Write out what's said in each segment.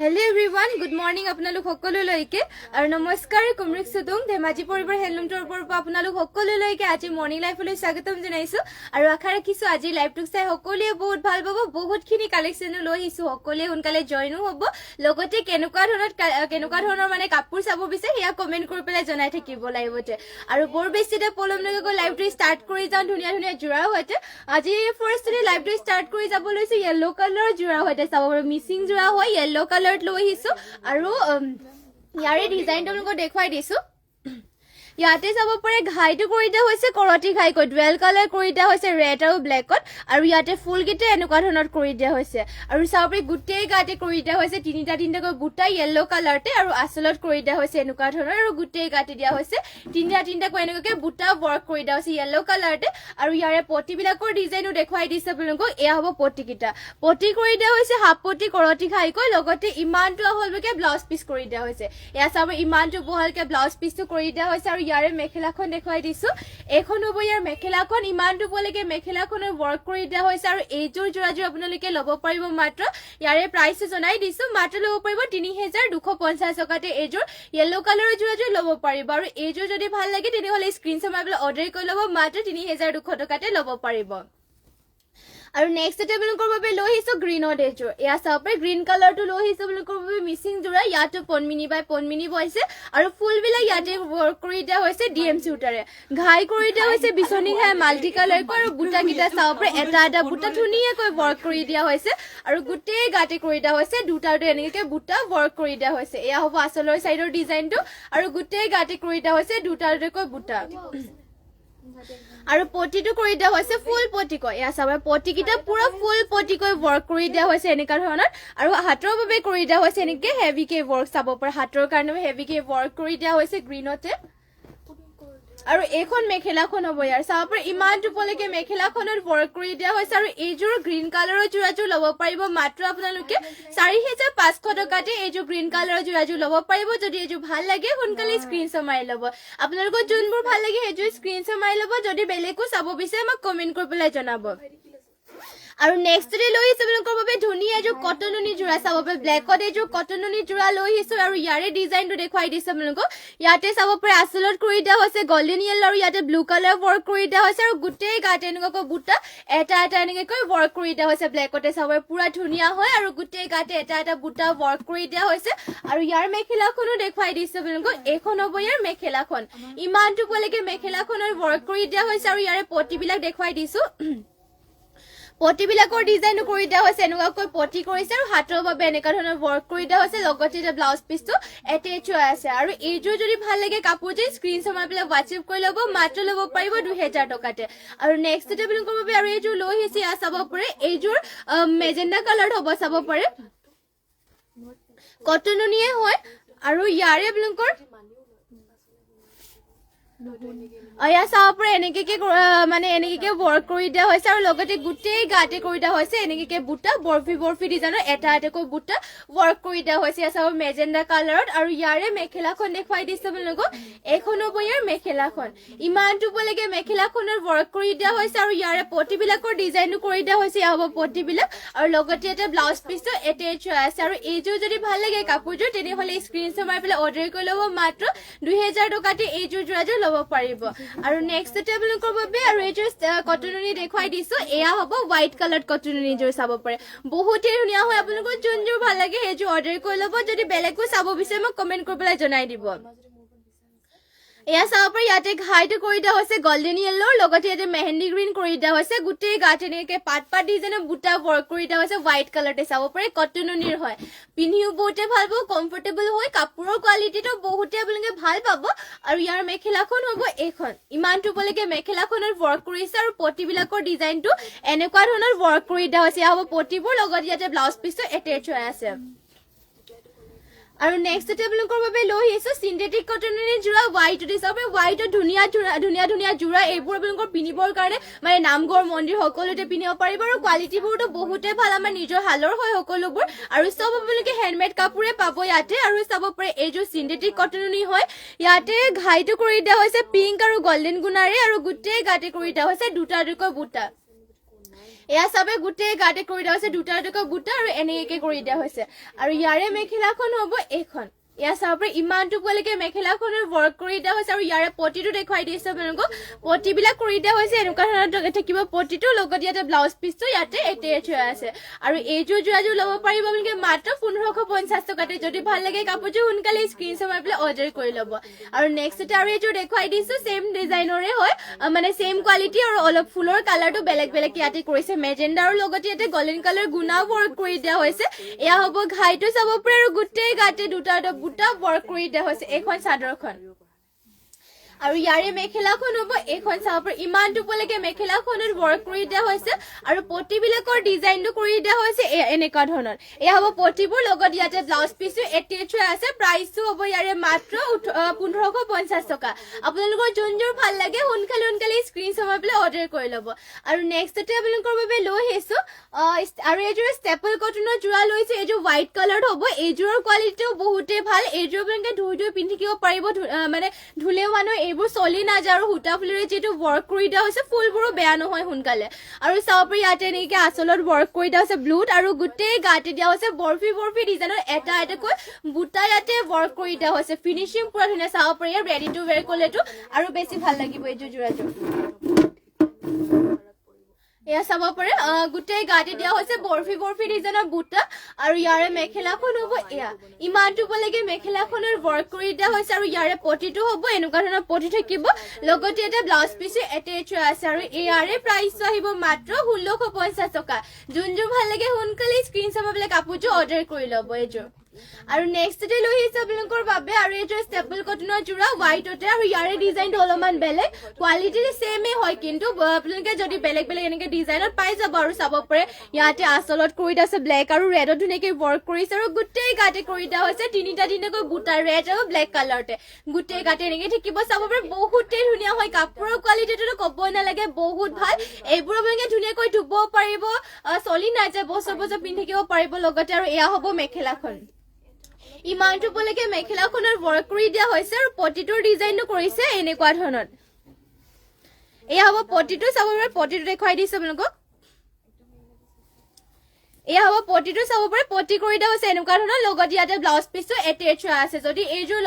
Hello everyone, good morning আপোনালোক সকলোলৈকে আৰু নমস্কাৰ কুমৰিক সুদুং ধেমাজি পৰিবৰ হেলুম টৰ পৰা আপোনালোক সকলোলৈকে আজি মৰ্নিং লাইফলৈ স্বাগতম জনাইছো আৰু আশা ৰাখিছো আজি লাইভটো চাই সকলোৱে বহুত ভাল পাব বহুতখিনি কালেকচন লৈ আহিছো সকলোৱে সোনকালে জয়েনো হ'ব লগতে কেনেকুৱা ধৰণৰ মানে কাপোৰ চাব বিচাৰে হেয়া কমেন্ট কৰি পেলাই জনাই থাকিব লাইভতে আৰু বৰ বেছিতে পলম নকৰি লাইভটো ষ্টাৰ্ট কৰি যাওঁ ধুনীয়া ধুনীয়া জোৰা হৈতে আজি ফাৰ্ষ্টলি লাইভটো ষ্টাৰ্ট কৰি যাব লৈছো ইয়েলো কালাৰ জোৰা হৈতে চাব পাৰো মিচিং জোৰা হয় ইয়েলো কালাৰ লৈ আহিছো আৰু ইয়াৰে ডিজাইনটো আপোনালোকক দেখুৱাই দিছো ইয়াতে চাব পাৰে ঘাইটো কৰি দিয়া হৈছে কৰটি ঘাই কৈ ডুৱেল কালাৰ কৰি দিয়া হৈছে ৰেড আৰু ব্লেকত আৰু ইয়াতে ফুল গিটা এনেকুৱা ধৰণৰ কৰি দিয়া হৈছে আৰু চাব পাৰে গুটেই গাতে কৰি দিয়া হৈছে তিনিটাকৈ বুটা ইয়েলো কালাৰতে আৰু আচলত কৰি দিয়া হৈছে এনেকুৱা ধৰণৰ আৰু গুটেই গাতে দিয়া হৈছে তিনিটাকৈ এনেকুৱাকে বুটা ওয়াৰ্ক কৰি দিয়া হৈছে ইয়েলো কালাৰতে আৰু ইয়াৰে পটি বিলাকৰ ডিজাইনো দেখুৱাই দিছে আপোনালোকক এয়া হ'ব পটি গিটা পটি কৰি দিয়া হৈছে হাফ পটি কৰটি ঘাই কৈ লগতে ইমানটো হলকে ব্লাউজ পিস কৰি দিয়া হৈছে এয়া চাব ইমানটো বহলকে ব্লাউজ পিসটো কৰি দিয়া হৈছে আৰু ইয়াৰে মেখেলাখন দেখুৱাই দিছো এখন হ'ব ইয়াৰ মেখেলাখন ইমানটো বলেকে মেখেলাখনৰ ওয়াৰ্ক কৰি দিয়া হৈছে আৰু এইযোৰ জোৰাজোৰ আপোনালোকে ল'ব পাৰিব মাত্ৰ ইয়াৰে প্ৰাইস জনাই দিছো মাত্ৰ ল'ব পাৰিব 3250 টকাতে এইযোৰ ইয়েলো কালাৰৰ জোৰাজোৰ ল'ব পাৰিব আৰু এইযোৰ যদি ভাল লাগে তেনেহলে স্ক্ৰিনশ্বট মাৰি অৰ্ডাৰ কৰি ল'ব মাত্ৰ 3200 টকাতে ল'ব পাৰিব আৰু নেক্সট টেবল কৰবে লৈ আহিছো গ্ৰীনৰ এযোৰ এয়া চাব পাৰে গ্ৰীন কালাৰটো লৈ আহিছো বুলি কৰবে মিচিং জোৰা ইয়াতে পনমিনি বাই পনমিনি বইছে আৰু ফুল বিলাক ইয়াতে ওয়াৰ্ক কৰি দিয়া হৈছে ডিএম সুটাৰে ঘাই কৰি দিয়া হৈছে বিছনি ঘাই মাল্টি কালাৰ কৈ আৰু বুটা গিটা চাব পাৰে এটা বুটা ধুনীয়াকৈ ওয়াৰ্ক কৰি দিয়া হৈছে আৰু গুটেই গাতে কৰি দিয়া হৈছে দুটাটো এনেকৈ বুটা ওয়াৰ্ক কৰি দিয়া হৈছে এয়া হ'ব আচলৰ সাইডৰ ডিজাইনটো আৰু গুটেই গাতে কৰি দিয়া হৈছে দুটাকৈ বুটা আৰু পটিটো কৰি দিয়া হৈছে ফুল পটিকৈ এয়া চাব পটি কিটা পুৰা ফুল পটিকৈ ওয়াৰ্ক কৰি দিয়া হৈছে এনেকা ধৰণৰ আৰু হাতৰ বাবে কৰি দিয়া হৈছে এনেকে হেভিকে ওয়াৰ্ক চাব পাৰে হাতৰ কাৰণে হেভিকে ওয়াৰ্ক কৰি দিয়া হৈছে গ্ৰীনতে আৰু এখন মেখেলাখন হ'ব ইয়াৰ চাব পাৰে ইমানটো পলেকে মেখেলাখনত ওয়াৰ্ক কৰি দিয়া হৈছে আৰু এইযোৰ গ্ৰীন কালাৰৰ জোৰাজোৰ ল'ব পাৰিব মাত্ৰ আপোনালোকে 4500 টকাতে এইযোৰ গ্ৰীন কালাৰৰ জোৰাজোৰ ল'ব পাৰিব যদি এইযোৰ ভাল লাগে সোনকালে স্ক্ৰিনশ্বট মাৰি ল'ব আপোনালোকৰ যোনবোৰ ভাল লাগে সেইযোৰ স্ক্ৰিনশ্বট মাৰি ল'ব যদি বেলেগো চাব বিচাৰে মোক কমেন্ট কৰি পেলাই জনাব আৰু নেক্সট ডে লৈ আহিছো আপোনালোকৰ বাবে ধুনীয়া এযোৰ কটননি জোৰা চাব পাৰে ব্লেকত এযোৰ কটননি জোৰা লৈ আহিছো আৰু ইয়াৰে ডিজাইনটো দেখুৱাই দিছো আপোনালোকক ইয়াতে চাব পাৰে আচলত কৰি দিয়া হৈছে গোল্ডেন ইয়েলো আৰু ইয়াতে ব্লু কালাৰ ওয়াৰ্ক কৰি দিয়া হৈছে আৰু গুটেই গাতে এনেকৈ বুটা এটা এনেকৈ ওয়াৰ্ক কৰি দিয়া হৈছে ব্লেকতে চাব পাৰে পুৰা ধুনীয়া হয় আৰু গুটেই গাতে এটা বুটা ওয়াৰ্ক কৰি দিয়া হৈছে আৰু ইয়াৰ মেখেলাখনো দেখুৱাই দিছো আপোনালোকক এখন হ'ব ইয়াৰ মেখেলাখন ইমানটো পলেকে মেখেলাখনৰ ওয়াৰ্ক কৰি দিয়া হৈছে আৰু ইয়াৰে পটি বিলাক দেখুৱাই দিছো পটি বিলাকৰ ডিজাইনো কৰি দিয়া হৈছে এনেকুৱাকৈ পটি কৰিছে আৰু হাতৰ বাবে এনেকা ধৰণৰ ওয়াৰ্ক কৰি দিয়া হৈছে লগতে এটা ব্লাউজ পিসটো এটেচ হৈ আছে আৰু এইযোৰ যদি ভাল লাগে কাপোৰটো স্ক্ৰিনশ্বট মাৰি পেলাই WhatsApp কৰি ল'ব মাত্ৰ ল'ব পাৰিব 2000 টকাতে আৰু নেক্সট টেবল কৰবে আৰু এইযোৰ লৈ আহিছে ইয়া চাব পাৰে এইযোৰ মেজেন্ডা কালাৰ হ'ব চাব পাৰে কটননিয়ে হয় আৰু ইয়াৰে আপোনালোকৰ আয়া চাব পাৰে এনেকে মানে এনেকে ওয়াৰ্ক কৰি দিয়া হৈছে আৰু লগতে গুটেই গাতে কৰি দিয়া হৈছে এনেকে বুটা বৰফি ডিজাইনৰ এটাকৈ বুটা ওয়াৰ্ক কৰি দিয়া হৈছে চাব মেজেন্ডা কালাৰত আৰু ইয়াৰে মেখেলাখন দেখুৱাই দিছে আপোনালোকক এখন হ'ব ইয়াৰ মেখেলাখন ইমানটো পলেকে মেখেলাখনৰ ওয়াৰ্ক কৰি দিয়া হৈছে আৰু ইয়াৰে পটি বিলাকৰ ডিজাইনো কৰি দিয়া হৈছে ইয়া হ'ব পটি বিলাক আৰু লগতে এটা ব্লাউজ পিসটো এটেচ হৈ আছে আৰু এইযোৰ যদি ভাল লাগে কাপোৰযোৰ তেনেহলে স্ক্ৰিনশ্বট মাৰি পেলাই অৰ্ডাৰ কৰি ল'ব মাত্ৰ 2000 টকাতে এইযোৰ জোৰাজোৰ ল'ব পাৰিব আৰু নেক্সট টেবল কৰবে আৰু এইযোৰ কটননি দেখুৱাই দিছো এয়া হ'ব হোৱাইট কালাৰ কটননি জোৰ চাব পাৰে বহুতেই ধুনীয়া হয় আপোনালোকৰ যোনযোৰ ভাল লাগে সেইযোৰ অৰ্ডাৰ কৰি ল'ব যদি বেলেগো চাব বিচাৰে মোক কমেন্ট কৰি পেলাই জনাই দিব এয়া চাব পাৰে ইয়াতে ঘাইটো কৰি দিয়া হৈছে গোল্ডেন ইয়েলো লগতে ইয়াতে মেহেন্দি গ্ৰীণ কৰি দিয়া হৈছে গুটেই গাতে এনেকে পাত ডিজাইনৰ বুটা ওয়াৰ্ক কৰি দিয়া হৈছে হোৱাইট কালাৰতে চাব পাৰে কটননিৰ হয় পিন্ধিও বহুতে ভাল পাব কমফৰ্টেবল হয় কাপোৰৰ কোৱালিটিটো বহুতে আপোনালোকে ভাল পাব আৰু ইয়াৰ মেখেলাখন হ'ব এখন ইমানটো পলেকে মেখেলাখনৰ ওয়াৰ্ক কৰিছে আৰু পটি বিলাকৰ ডিজাইনটো এনেকুৱা ধৰণৰ ওয়াৰ্ক কৰি দিয়া হৈছে ইয়া হ'ব পটিবোৰ লগত ইয়াতে ব্লাউজ পিসটো এটেচ হৈ আছে আৰু নেক্সট টেবল কৰবে লৈ আহিছো সিনথেটিক কটননি জোৰা হোৱাইট দিছবে হোৱাইটৰ ধুনীয়া জোৰা এইবোৰ আপোনালোকৰ পিনিবৰ কাৰণে মানে নামঘৰ মন্দিৰ সকলোতে পিনিব পাৰিব আৰু কোৱালিটিবোৰটো বহুতে ভাল আমাৰ নিজৰ হালৰ হয় সকলোবোৰ আৰু সব আপোনালোকে হেণ্ডমেড কাপোৰে পাব ইয়াতে আৰু চাব পাৰে এইযোৰ সিনথেটিক কটননি হয় ইয়াতে ঘাইটো কৰি দিয়া হৈছে পিংক আৰু গোল্ডেন গুণাৰে আৰু গুটেই গাতে কৰি দিয়া হৈছে দুটাকৈ বুটা এয়া চাবে গোটেই গাতে কৰি দিয়া হৈছে দুটা দুটা বুটা আৰু এনেকে কৰি দিয়া হৈছে আৰু ইয়াৰে মেখেলাখন হ'ব এইখন এয়া চাবে ইমানটো পলৈকে মেখেলাখনৰ ওয়াৰ্ক কৰি দিয়া হৈছে আৰু ইয়াৰে পটিটো দেখাই দিছে আপোনালোকক পটিবিলাক কৰি দিয়া হৈছে এনেকুৱা ধৰণৰ থাকিব পটিটো লগত ইয়াতে ব্লাউজ পিসটো ইয়াতে এটেচ হৈ আছে আৰু এইযোৰ যোৰাযোৰ ল'ব পাৰিব আপোনালোকে মাত্ৰ 1550 টকাতে যদি ভাল লাগে কাপোৰযোৰ সোনকালে স্ক্ৰিনশ্বট মাৰি পেলাই অৰ্ডাৰ কৰি ল'ব আৰু নেক্সট আৰু এইযোৰ দেখাই দিছো সেম ডিজাইনৰে হয় মানে সেম কোৱালিটি আৰু অলপ ফুলৰ কালাৰটো বেলেগ বেলেগ ইয়াতে কৰিছে মেজেণ্ডা আৰু লগত ইয়াতে গোল্ডেন কালাৰ গুণা ওয়াৰ্ক কৰি দিয়া হৈছে এয়া হ'ব ঘাইটো চাব পাৰে আৰু গোটেই গাতে দুটা বুটা ওয়াৰ্ক কৰি দিয়া হৈছে এইখন চাদৰখন আৰু ইয়াৰে মেখেলাখন হ'ব এইখন চাব পাৰে ইমানটো পলৈকে মেখেলাখনত ওয়াৰ্ক কৰি দিয়া হৈছে আৰু পটিবিলাকৰ ডিজাইনটো কৰি দিয়া হৈছে এনেকুৱা ধৰণৰ এয়া হ'ব পটিবোৰ লগত ইয়াতে ব্লাউজ পিসটো এটেচ হৈ আছে প্ৰাইসটো হ'ব ইয়াৰে মাত্ৰ 1550 টকা আপোনালোকৰ যোনযোৰ ভাল লাগে সোনকালে স্ক্ৰিনশ্বট মাৰি পেলাই অৰ্ডাৰ কৰি ল'ব আৰু নেক্সটতে আপোনালোকৰ বাবে লৈ আহিছো আৰু এইযোৰ ষ্টেপল কটনৰ যোৰা লৈছে এইযোৰ হোৱাইট কালাৰ হ'ব এইযোৰৰ কোৱালিটিও বহুতে ভাল এইযোৰ আপোনালোকে ধুই পিন্ধিব পাৰিব মানে ধুলেও মানুহ এইবোৰ চলি নাযায় আৰু হুটা ফুলেৰে যেটো ওয়াৰ্ক কৰি দিয়া হৈছে ফুলবোৰো বেয়া নহয় সোনকালে আৰু চাব পাৰি ইয়াতে এনেকে আচলত ওয়াৰ্ক কৰি দিয়া হৈছে ব্লুত আৰু গোটেই গাতে দিয়া হৈছে বৰফি ডিজাইনৰ এটা এটাকৈ বুটা ইয়াতে ওয়াৰ্ক কৰি দিয়া হৈছে ফিনিশিং পুৰা ধুনীয়া চাব পাৰি ৰেডি টু ওয়্যাৰ কলেটো আৰু বেছি ভাল লাগিব এইযোৰ যোৰাযোৰ এয়া চাব পাৰে গোটেই গাতে দিয়া হৈছে বৰফি ডিজাইনৰ বুটা আৰু ইয়াৰে মেখেলাখন হ'ব এয়া ইমানটো পলৈকে মেখেলাখনৰ ওয়াৰ্ক কৰি দিয়া হৈছে আৰু ইয়াৰে পটিটো হ'ব এনেকুৱা ধৰণৰ পটি থাকিব লগতে এটা ব্লাউজ পিস এটেচ হৈ আছে আৰু ইয়াৰে প্ৰাইসটো আহিব মাত্ৰ 1650 টকা যোনযোৰ ভাল লাগে সোনকালে স্ক্ৰিনশ্বট মাৰি কাপোৰযোৰ অৰ্ডাৰ কৰি ল'ব এইযোৰ আৰু নেক্সটতে লৈ আহিছে আপোনালোকৰ বাবে আৰু এইযোৰ ষ্টেপল কটনৰ যোৰা হোৱাইটতে আৰু ইয়াৰে ডিজাইনটো অলপমান বেলেগ কোৱালিটি সেমে হয় কিন্তু আপোনালোকে যদি বেলেগ এনেকে ডিজাইনত পাই যাব আৰু চাব পাৰে ইয়াতে আচলত কৰি দিয়া আছে ব্লেক আৰু ৰেডত ধুনীয়াকে ওয়াৰ্ক কৰিছে আৰু গোটেই গাতে কৰি দিয়া হৈছে তিনিটাকৈ বুটা ৰেড আৰু ব্লেক কালাৰতে গোটেই গাতে এনেকে থাকিব চাব পাৰে বহুতেই ধুনীয়া হয় কাপোৰৰ কোৱালিটিটো ক'বই নালাগে বহুত ভাল এইবোৰ আপোনালোকে ধুনীয়াকৈ ধুব পাৰিব চলি নাযায় বছৰ পিন্ধি থাকিব পাৰিব লগতে আৰু এয়া হ'ব মেখেলাখন ইমানটো পলৈকে মেখেলাখনৰ ওয়াৰ্ক কৰি দিয়া হৈছে আৰু পটিটোৰ ডিজাইনটো কৰিছে এনেকুৱা ধৰণৰ এয়া হ'ব পটিটো চাব পাৰে পটিটো দেখাই দিছো আপোনালোকক এয়া হ'ব পটিটো চাব পাৰে পটি কৰি দিয়া হৈছে এনেকুৱা ধৰণৰ লগত ইয়াতে ব্লাউজ পিসটো এটেচ হৈ আছে যদি এইযোৰ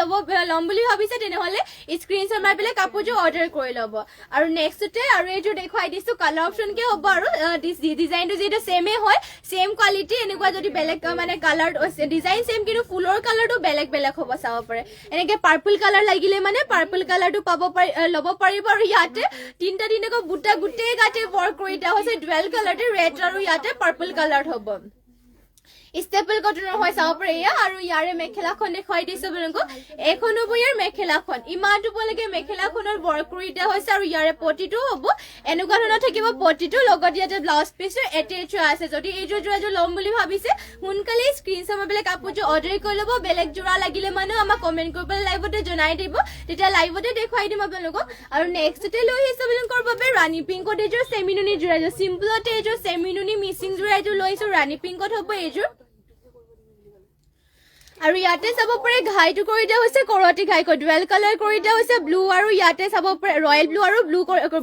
ল'ম বুলি ভাবিছে তেনেহলে স্ক্ৰিনশ্বট মাৰি পেলাই কাপোৰযোৰ অৰ্ডাৰ কৰি ল'ব আৰু নেক্সটতে আৰু এইযোৰ দেখাই দিছো কালাৰ অপশন কে হ'ব আৰু ডিজাইনটো যেটো সেমে হয় সেম কোৱালিটি এনেকুৱা যদি বেলেগ মানে কালাৰ ডিজাইন সেম কিন্তু ফুলৰ কালাৰটো বেলেগ হ'ব চাব পাৰে এনেকে পাৰ্পল কালাৰ লাগিলে মানে পাৰ্পল কালাৰটো ল'ব পাৰিব আৰু ইয়াতে তিনিটাকৈ বুটা গোটেই গাতে ওয়াৰ্ক কৰি দিয়া হৈছে ডুৱেল কালাৰতে ৰেড আৰু ইয়াতে পাৰ্পল কালাৰ হ'ব ষ্টেপল কটনৰ হয় চাব পাৰে আৰু ইয়াৰে মেখেলাখন দেখাই দিছো আপোনালোকক এখন হ'ব ইয়াৰ মেখেলাখন ইমানটো পলৈকে মেখেলাখনৰ ওয়াৰ্ক কৰি দিয়া হৈছে আৰু ইয়াৰে পটিটো হ'ব এনেকুৱা ধৰণৰ থাকিব পটিটো লগত ইয়াতে ব্লাউজ পিস এটেচ হৈ আছে যদি এইযোৰ যোৰাযোৰ ল'ম বুলি ভাবিছে সোনকালে স্ক্ৰিনশ্বট মাৰি পেলাই কাপোৰযোৰ অৰ্ডাৰ কৰি ল'ব বেলেগ যোৰা লাগিলে মানুহ আমাক কমেন্ট কৰি পেলাই লাইভতে জনাই দিব তেতিয়া লাইভতে দেখাই দিম আপোনালোকক আৰু নেক্সটতে লৈ আহিছো আপোনালোকৰ বাবে ৰাণী পিংকত এইযোৰ চেমিনুনি যোৰাযোৰ চিম্পলতে এইযোৰ চেমিনুনি মিচিং যোৰাযোৰ লৈছো ৰাণী পিংকত হ'ব এইযোৰ আৰু ইয়াতে চাব পাৰে ঘাইটো কৰি দিয়া হৈছে কৰতি ঘাই ডুৱেল কালাৰ কৰি দিয়া হৈছে ব্লু আৰু ইয়াতে চাব পাৰে ৰয়েল ব্লু আৰু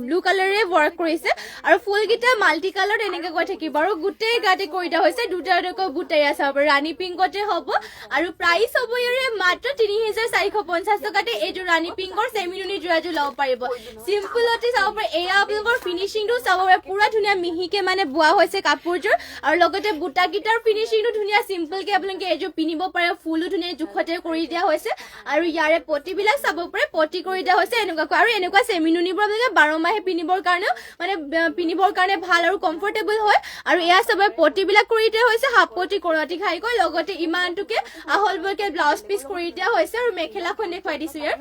ব্লু কালাৰে ওয়াৰ্ক কৰিছে আৰু ফুলগিটা মাল্টি কালাৰ এনেকে কৈ থাকিব আৰু গোটেই গাতে কৰি দিয়া হৈছে দুটাকৈ বুটাই চাব পাৰে ৰাণী পিংকতে হ'ব আৰু প্ৰাইস হ'ব ইয়াৰে মাত্ৰ 3450 টকাতে এইযোৰ ৰাণী পিংকৰ চেমিনুনি যোৰাযোৰ ল'ব পাৰিব সিম্পলতে চাব পাৰে এয়া আপোনালোকৰ ফিনিশিংটো চাব পাৰে পুৰা ধুনীয়া মিহিকে মানে বোৱা হৈছে কাপোৰযোৰ আৰু লগতে বুটা গিটাৰ ফিনিশিংটো ধুনীয়া সিম্পলকে আপোনালোকে এইযোৰ পিন্ধিব পাৰে ফুলো ধুনীয়া জুখতে কৰি দিয়া হৈছে আৰু ইয়াৰে পটিবিলাক চাব পাৰে পটি কৰি দিয়া হৈছে এনেকুৱা আৰু এনেকুৱা চেমিনুনিবোৰ আপোনালোকে 12 মাহে পিন্ধিবৰ কাৰণে ভাল আৰু কমফৰ্টেবল হয় আৰু এয়া চাব পটিবিলাক কৰি দিয়া হৈছে হাফ পটি কৰতি খাইকৈ লগতে ইমানটোকে আহলবৰকে ব্লাউজ পিস কৰি দিয়া হৈছে আৰু মেখেলাখন দেখাই দিছো ইয়াৰ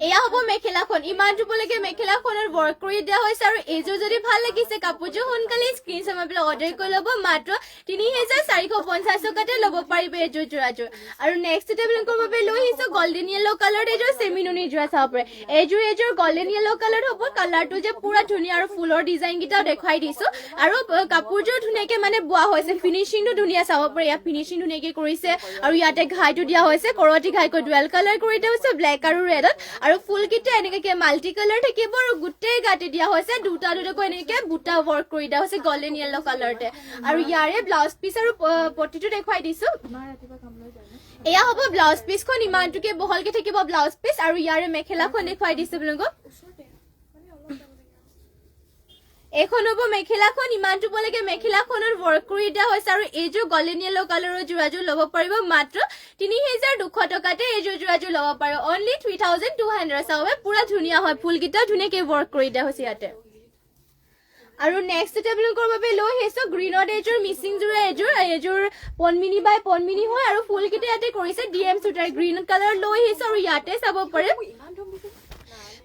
এয়া হ'ব মেখেলাখন ইমানটো পলৈকে মেখেলাখনৰ ওয়াৰ্ক কৰি দিয়া হৈছে আৰু এইযোৰ যদি ভাল লাগিছে কাপোৰযোৰ সোনকালে স্ক্ৰিনশ্বট মাৰি পেলাই অৰ্ডাৰ কৰি ল'ব মাত্ৰ 3450 টকাতে ল'ব পাৰিব এইযোৰ যোৰাযোৰ আৰু নেক্সটতে আপোনালোকৰ বাবে লৈ আহিছো গোল্ডেন য়েলো কালাৰ এইযোৰ চেমিনুনি যোৰা চাব পাৰে এইযোৰ গোল্ডেন য়েলো কালাৰ হ'ব কালাৰটো যে পুৰা ধুনীয়া আৰু ফুলৰ ডিজাইন গিটাও দেখাই দিছো আৰু কাপোৰযোৰ ধুনীয়াকে মানে বোৱা হৈছে ফিনিশিংটো ধুনীয়া চাব পাৰে ইয়াত ফিনিশিং ধুনীয়াকে কৰিছে আৰু ইয়াতে ঘাইটো দিয়া হৈছে কৰতি ঘাইকৈ ডুৱেল কালাৰ কৰি দিয়া হৈছে ব্লেক আৰু ৰেডত আৰু ফুল কিটা এনেকে মাল্টি কালাৰ থাকিব আৰু গোটেই গাতে দিয়া হৈছে দুটা দুটাকৈ এনেকে বুটা ৱৰ্ক কৰি দিয়া হৈছে গোল্ডেন য়েলো কালাৰতে আৰু ইয়াৰে ব্লাউজ পিস আৰু পটিটো দেখুৱাই দিছো এয়া হ'ব ব্লাউজ পিসখন ইমানটোকে বহলকে থাকিব ব্লাউজ পিস আৰু ইয়াৰে মেখেলাখন দেখুৱাই দিছো আপোনালোকক এখন হ'ব মেখেলাখন ইমানটো বলেকে মেখেলাখনৰ ৱৰ্ক কৰি দিয়া হৈছে আৰু এইযোৰ গোল্ডেন য়েলো কালাৰৰ জোৰাযোৰ ল'ব পাৰিব মাত্ৰ 3200 টকাতে এইযোৰ জোৰাযোৰ ল'ব পাৰিব অনলি 3200 চাওবে পুৰা ধুনীয়া হয় ফুলকিটা ধুনীয়াকৈ ৱৰ্ক কৰি দিয়া হৈছে ইয়াতে আৰু নেক্সট টেবলকৰ বাবে লৈ হেছো গ্ৰীনত এজোৰ মিচিং জোৰা এজোৰ পনমিনি বাই পনমিনি হয় আৰু ফুলকিটা ইয়াতে কৰিছে ডিএম সুটাৰ গ্ৰীন কালাৰ লৈ হেছো আৰু ইয়াতে চাব পাৰে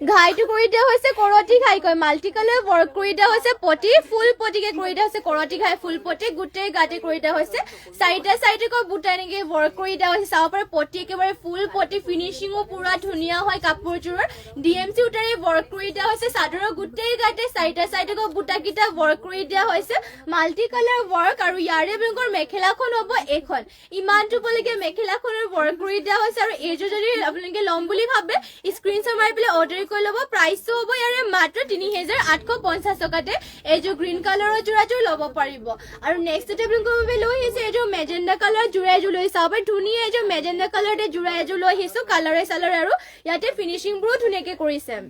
ঘাইটো কৰি দিয়া হৈছে কৰটি ঘাই কয় মাল্টি কালাৰ ৱৰ্ক কৰি দিয়া হৈছে পটি ফুল পটিকে কৰি দিয়া হৈছে কৰটি ঘাই ফুল পটি গুটেই গাতে কৰি দিয়া হৈছে চাইটা চাইতে ক বুটা নেকি ৱৰ্ক কৰি দিয়া হৈছে চাও পাৰে পটি একেবাৰে ফুল পটি ফিনিশিংও পুৰা ধুনীয়া হয় কাপোৰজোৰৰ ডিএমসি উটাৰে ৱৰ্ক কৰি দিয়া হৈছে সাদৰৰ গুটেই গাতে চাইটা চাইতে ক বুটা কিটা ৱৰ্ক কৰি দিয়া হৈছে মাল্টি কালাৰ ৱৰ্ক আৰু ইয়াৰে বেংকৰ মেখেলাখন হ'ব এখন ইমানটো বলেকে মেখেলাখনৰ ৱৰ্ক কৰি দিয়া হৈছে আৰু এইযোৰ যদি আপোনালোকে লম বুলি ভাবে স্ক্ৰিনশ্বট মাৰি পেলাই অৰ্ডাৰ লব প্ৰাইস হ'ব ইয়াৰে মাত্ৰ 3850 টকাতে এইযোৰ গ্ৰীন কালাৰৰ জোৰাযোৰ ল'ব পাৰিব আৰু নেক্সট টেবলং বাবে লৈ আহিছে এইযোৰ মেজেন্ডা কালাৰ জোৰাযোৰ লৈ চাব ধুনীয়া এইযোৰ মেজেন্ডা কালাৰতে জোৰাযোৰ লৈ আহিছো কালাৰে সালাৰ আৰু ইয়াতে ফিনিশিং বোৰ ধুনীয়াকৈ কৰিছে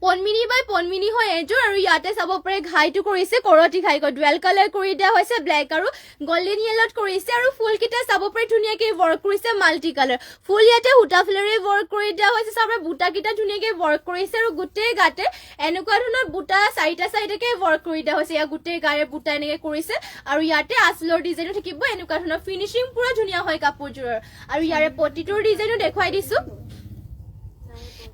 পনমিনি বাই পনমিনি হয় এজোৰ আৰু ইয়াতে চাব পাৰে ঘাইটো কৰিছে কৰটি ঘাই ক ডুৱেল কালাৰ কৰি দিয়া হৈছে ব্ল্যাক আৰু গোল্ডেন য়েলোত কৰিছে আৰু ফুল কিটা চাব পাৰে ধুনীয়াকৈ ৱৰ্ক কৰিছে মাল্টি কালাৰ ফুল ইয়াতে হুটা ফ্লেৰে ৱৰ্ক কৰি দিয়া হৈছে চাব বুটা কিটা ধুনীয়াকৈ ৱৰ্ক কৰিছে আৰু গোটেই গাতে এনেকুৱা ধৰণৰ বুটা চাইটা চাইটাকে ৱৰ্ক কৰি দিয়া হৈছে ইয়া গোটেই গাৰে বুটা এনেকৈ কৰিছে আৰু ইয়াতে আচলৰ ডিজাইনো থাকিব এনেকুৱা ধৰণৰ ফিনিশিং পুৰা ধুনীয়া হয় কাপোৰজোৰৰ আৰু ইয়াৰে পটিটোৰ ডিজাইনো দেখুৱাই দিছো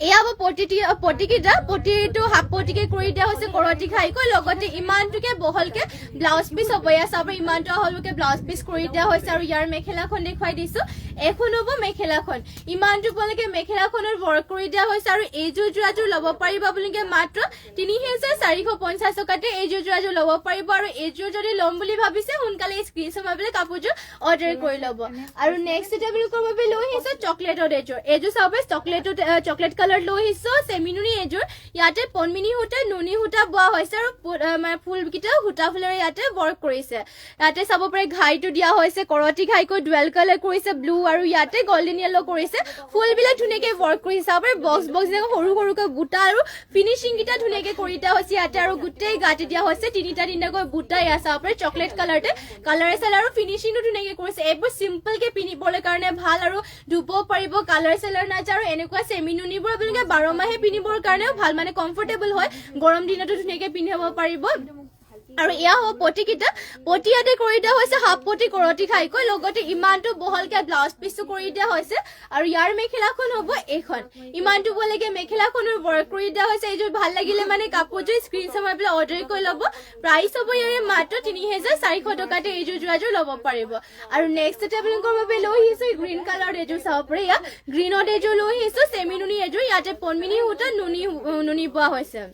এয়া হ'ব পটিটো হাফ পটিকে কৰি দিয়া হৈছে কৰটি খাই কৈ লগতে ইমানটোকে বহলকে ব্লাউজ পিস হ'ব এয়া চাব ইমানটো হলকে ব্লাউজ পিস কৰি দিয়া হৈছে আৰু ইয়াৰ মেখেলাখন দেখুৱাই দিছো এখন হ'ব মেখেলাখন ইমানটো বলকে মেখেলাখনৰ ৱৰ্ক কৰি দিয়া হৈছে আৰু এইযোৰ জোৰাযোৰ ল'ব পাৰিব আপোনালোকে মাত্ৰ 3450 টকাতে এইযোৰ জোৰাযোৰ ল'ব পাৰিব আৰু এইযোৰ যদি ল'ম বুলি ভাবিছে সোনকালে স্ক্ৰিনশ্বট মাৰিলে কাপোৰযোৰ অৰ্ডাৰ কৰি ল'ব আৰু নেক্সট টেবলকৰ বাবে লৈ আহিছো চকলেটৰ এইযোৰ চাব চকলেট কালাৰ লৈ আহিছো সেমিনুনি এজোৰ ইয়াতে পনমিনি হুটা নুনি হুটা বোৱা হৈছে আৰু মানে ফুলকিটা হুটা ফুলেৰে ইয়াতে ৱৰ্ক কৰিছে ইয়াতে চাব পাৰে ঘাইটো দিয়া হৈছে কৰটি ঘাইকৈ ডুৱেল কালাৰ কৰিছে ব্লু আৰু ইয়াতে গোল্ডেন য়েলো কৰিছে ফুলবিলাক ধুনীয়াকৈ ৱৰ্ক কৰিছে চাব পাৰে বক্স যেনে সৰু সৰুকৈ বুটা আৰু ফিনিশিং কিটা ধুনীয়াকৈ কৰি দিয়া হৈছে ইয়াতে আৰু গোটেই গাতে দিয়া হৈছে তিনিটাকৈ বুটা ইয়া চাব পাৰে চকলেট কালাৰতে কালাৰে চাল আৰু ফিনিশিংটো ধুনীয়াকৈ কৰিছে এইবোৰ চিম্পলকে পিন্ধিবলৈ কাৰণে ভাল আৰু ধুব পাৰিব কালাৰ চালাৰ নাযায় আৰু এনেকুৱা সেমিনুনিবোৰ আপোনালোকে 12 মাহে পিন্ধিবৰ কাৰণেও ভাল মানে কমফৰ্টেবল হয় গৰম দিনতো ধুনীয়াকৈ পিন্ধিব পাৰিব আৰু ইয়া হ'ব পটিকিটা পটিয়াতে কৰি দিয়া হৈছে হাফ পটি কৰটি খাইকৈ লগতে ইমানটো বহলকে ব্লাউজ পিসটো কৰি দিয়া হৈছে আৰু ইয়াৰ মেখেলাখন হ'ব এখন ইমানটো বলেকে মেখেলাখনৰ ৱৰ্ক কৰি দিয়া হৈছে এইযোৰ ভাল লাগিলে মানে কাপোৰযোৰ স্ক্ৰিনশ্বট মাৰি পেলাই অৰ্ডাৰ কৰি ল'ব প্ৰাইস হ'ব ইয়াৰে মাত্ৰ 3400 টকাতে এইযোৰ জোৰাযোৰ ল'ব পাৰিব আৰু নেক্সট টেবলকৰ বাবে লৈ আহিছো গ্ৰীন কালাৰ এইযোৰ চাব পাৰে ইয়া গ্ৰীনত এইযোৰ লৈ আহিছো সেমিনুনি এইযোৰ ইয়াতে পনমিনি হুটা নুনি বোৱা হৈছে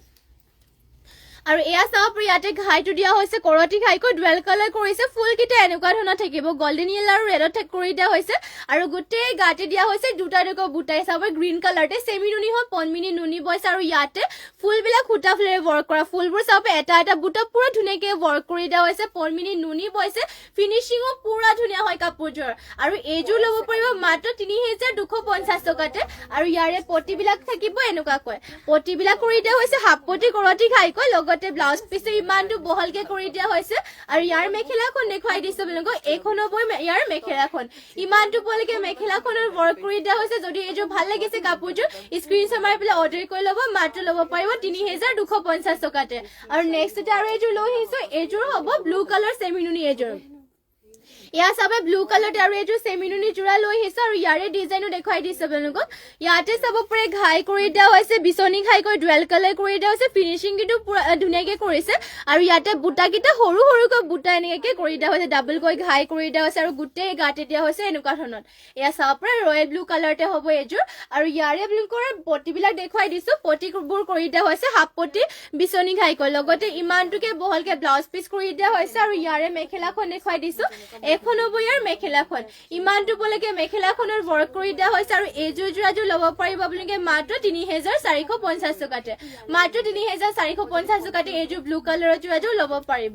আৰু এয়া চাব পাৰে ইয়াতে ঘাইটো দিয়া হৈছে কৰটি ঘাইকৈ ডুৱেল কালাৰ কৰিছে ফুলকিটা এনেকুৱা ধৰণৰ থাকিব গোল্ডেন য়েলো আৰু ৰেডত কৰি দিয়া হৈছে আৰু গোটেই গাতে দিয়া হৈছে দুটা দুটা বুটাই চাব গ্ৰীন কালাৰতে সেমিনুনি হয় পনমিনি নুনি বয়ছে আৰু ইয়াতে ফুলবিলাক হুটা ফ্লেৰে ৱৰ্ক কৰা ফুলবোৰ চাব এটা এটা বুটা পুৰা ধুনীয়াকৈ ৱৰ্ক কৰি দিয়া হৈছে পনমিনি নুনি বয়ছে ফিনিশিংও পুৰা ধুনীয়া হয় কাপোৰযোৰ আৰু এইযোৰ ল'ব পাৰিব মাত্ৰ 3250 টকাতে আৰু ইয়াৰে পটিবিলাক থাকিব এনেকুৱাকৈ পটিবিলাক কৰি দিয়া হৈছে হাফ পটি কৰটি ঘাইকৈ লগতে ব্লাউজ পিসটো ইমানটো বহলকে কৰি দিয়া হৈছে আৰু ইয়াৰ মেখেলাখন দেখুৱাই দিছো আপোনালোকক এইখন হ'ব ইয়াৰ মেখেলাখন ইমানটো বলকে মেখেলাখনৰ ৱৰ্ক কৰি দিয়া হৈছে যদি এইযোৰ ভাল লাগিছে কাপোৰযোৰ স্ক্ৰিনশ্বট মাৰি পেলাই অৰ্ডাৰ কৰি ল'ব মাত্ৰ ল'ব পাৰিব 3250 টকাতে আৰু নেক্সট আৰু এইযোৰ লৈ আহিছো এইযোৰ হ'ব ব্লু কালাৰ সেমিনুনি এইযোৰ ইয়া চাবে ব্লু কালাৰ আৰু এইযোৰ সেমিনুনি জোৰা লৈ আহিছো আৰু ইয়াৰে ডিজাইনো দেখুৱাই দিছো আপোনালোকক ইয়াতে চাব পাৰে ঘাই কৰি দিয়া হৈছে বিচনি ঘাই কৰি ডুৱেল কালাৰ কৰি দিয়া হৈছে ফিনিশিং কিন্তু পুৰা ধুনীয়াকৈ কৰিছে আৰু ইয়াতে বুটা কিটা সৰু সৰুকৈ বুটা এনেকৈ কৰি দিয়া হৈছে ডাবল কৈ ঘাই কৰি দিয়া হৈছে আৰু গোটেই গাতে দিয়া হৈছে এনেকুৱা ধৰণৰ ইয়া চাব পাৰে ৰয়েল ব্লু কালাৰতে হ'ব এইযোৰ আৰু ইয়াৰে ব্লুকৰ পটিবিলাক দেখুৱাই দিছো পটিবোৰ কৰি দিয়া হৈছে হাফ পটি বিচনি ঘাই কৰি লগতে ইমানটোকে বহলকে ব্লাউজ পিস কৰি দিয়া হৈছে আৰু ইয়াৰে মেখেলাখন দেখুৱাই দিছো এখন হ'ব ইয়াৰ মেখেলাখন ইমানটো পলৈকে মেখেলাখনৰ ৱৰ্ক কৰি দিয়া হৈছে আৰু এইযোৰ যোৰাযোৰ ল'ব পাৰিব আপোনালোকে মাত্ৰ 3450 টকাতে মাত্ৰ 3450 টকাতে এইযোৰ ব্লু কালাৰৰ যোৰাযোৰ ল'ব পাৰিব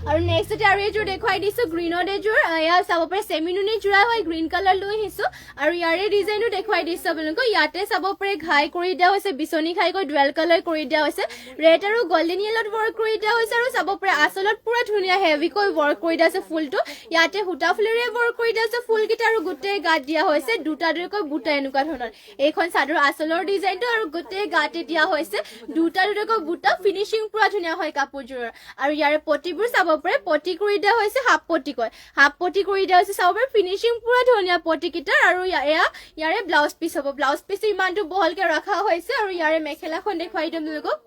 আৰু নেক্সট আৰু এইযোৰ দেখুৱাই দিছো গ্ৰীনৰ এইযোৰ এয়া চাব পাৰে সেমিনুনি যোৰা হয় গ্ৰীন কালাৰ লৈ আহিছো আৰু ইয়াৰে ডিজাইনটো দেখুৱাই দিছো আপোনালোকক ইয়াতে চাব পাৰে ঘাই কৰি দিয়া হৈছে বিচনি ঘাই কৰি ডুৱেল কালাৰ কৰি দিয়া হৈছে ৰেড আৰু গোল্ডেন ইয়েলত ৱৰ্ক কৰি দিয়া হৈছে আৰু চাব পাৰে আচলত পুৰা ধুনীয়া হেভি কৈ ৱৰ্ক কৰি দিয়া আছে ফুলটো ইয়াতে হুটা ফুলেৰে ৱৰ্ক কৰি দিয়া আছে ফুলকেইটা আৰু গোটেই গাত দিয়া হৈছে দুটা দুটাকৈ বুটা এনেকুৱা ধৰণৰ এইখন চাদৰ আচলৰ ডিজাইনটো আৰু গোটেই গাতে দিয়া হৈছে দুটা দুটাকৈ বুটা ফিনিশিং পুৰা ধুনীয়া হয় কাপোৰযোৰৰ আৰু ইয়াৰে পটিবোৰ চাব পাৰে পটি কৰি দিয়া হৈছে হাফ পটি কয় হাফ পটি কৰি দিয়া হৈছে চাব পাৰে ফিনিশিং পুৰা ধুনীয়া পটি কিটা আৰু ইয়াৰে ব্লাউজ পিস হ'ব ব্লাউজ পিস ইমানটো বহলকে ৰাখা হৈছে আৰু ইয়াৰে মেখেলাখন দেখুৱাই দিম আপোনালোকক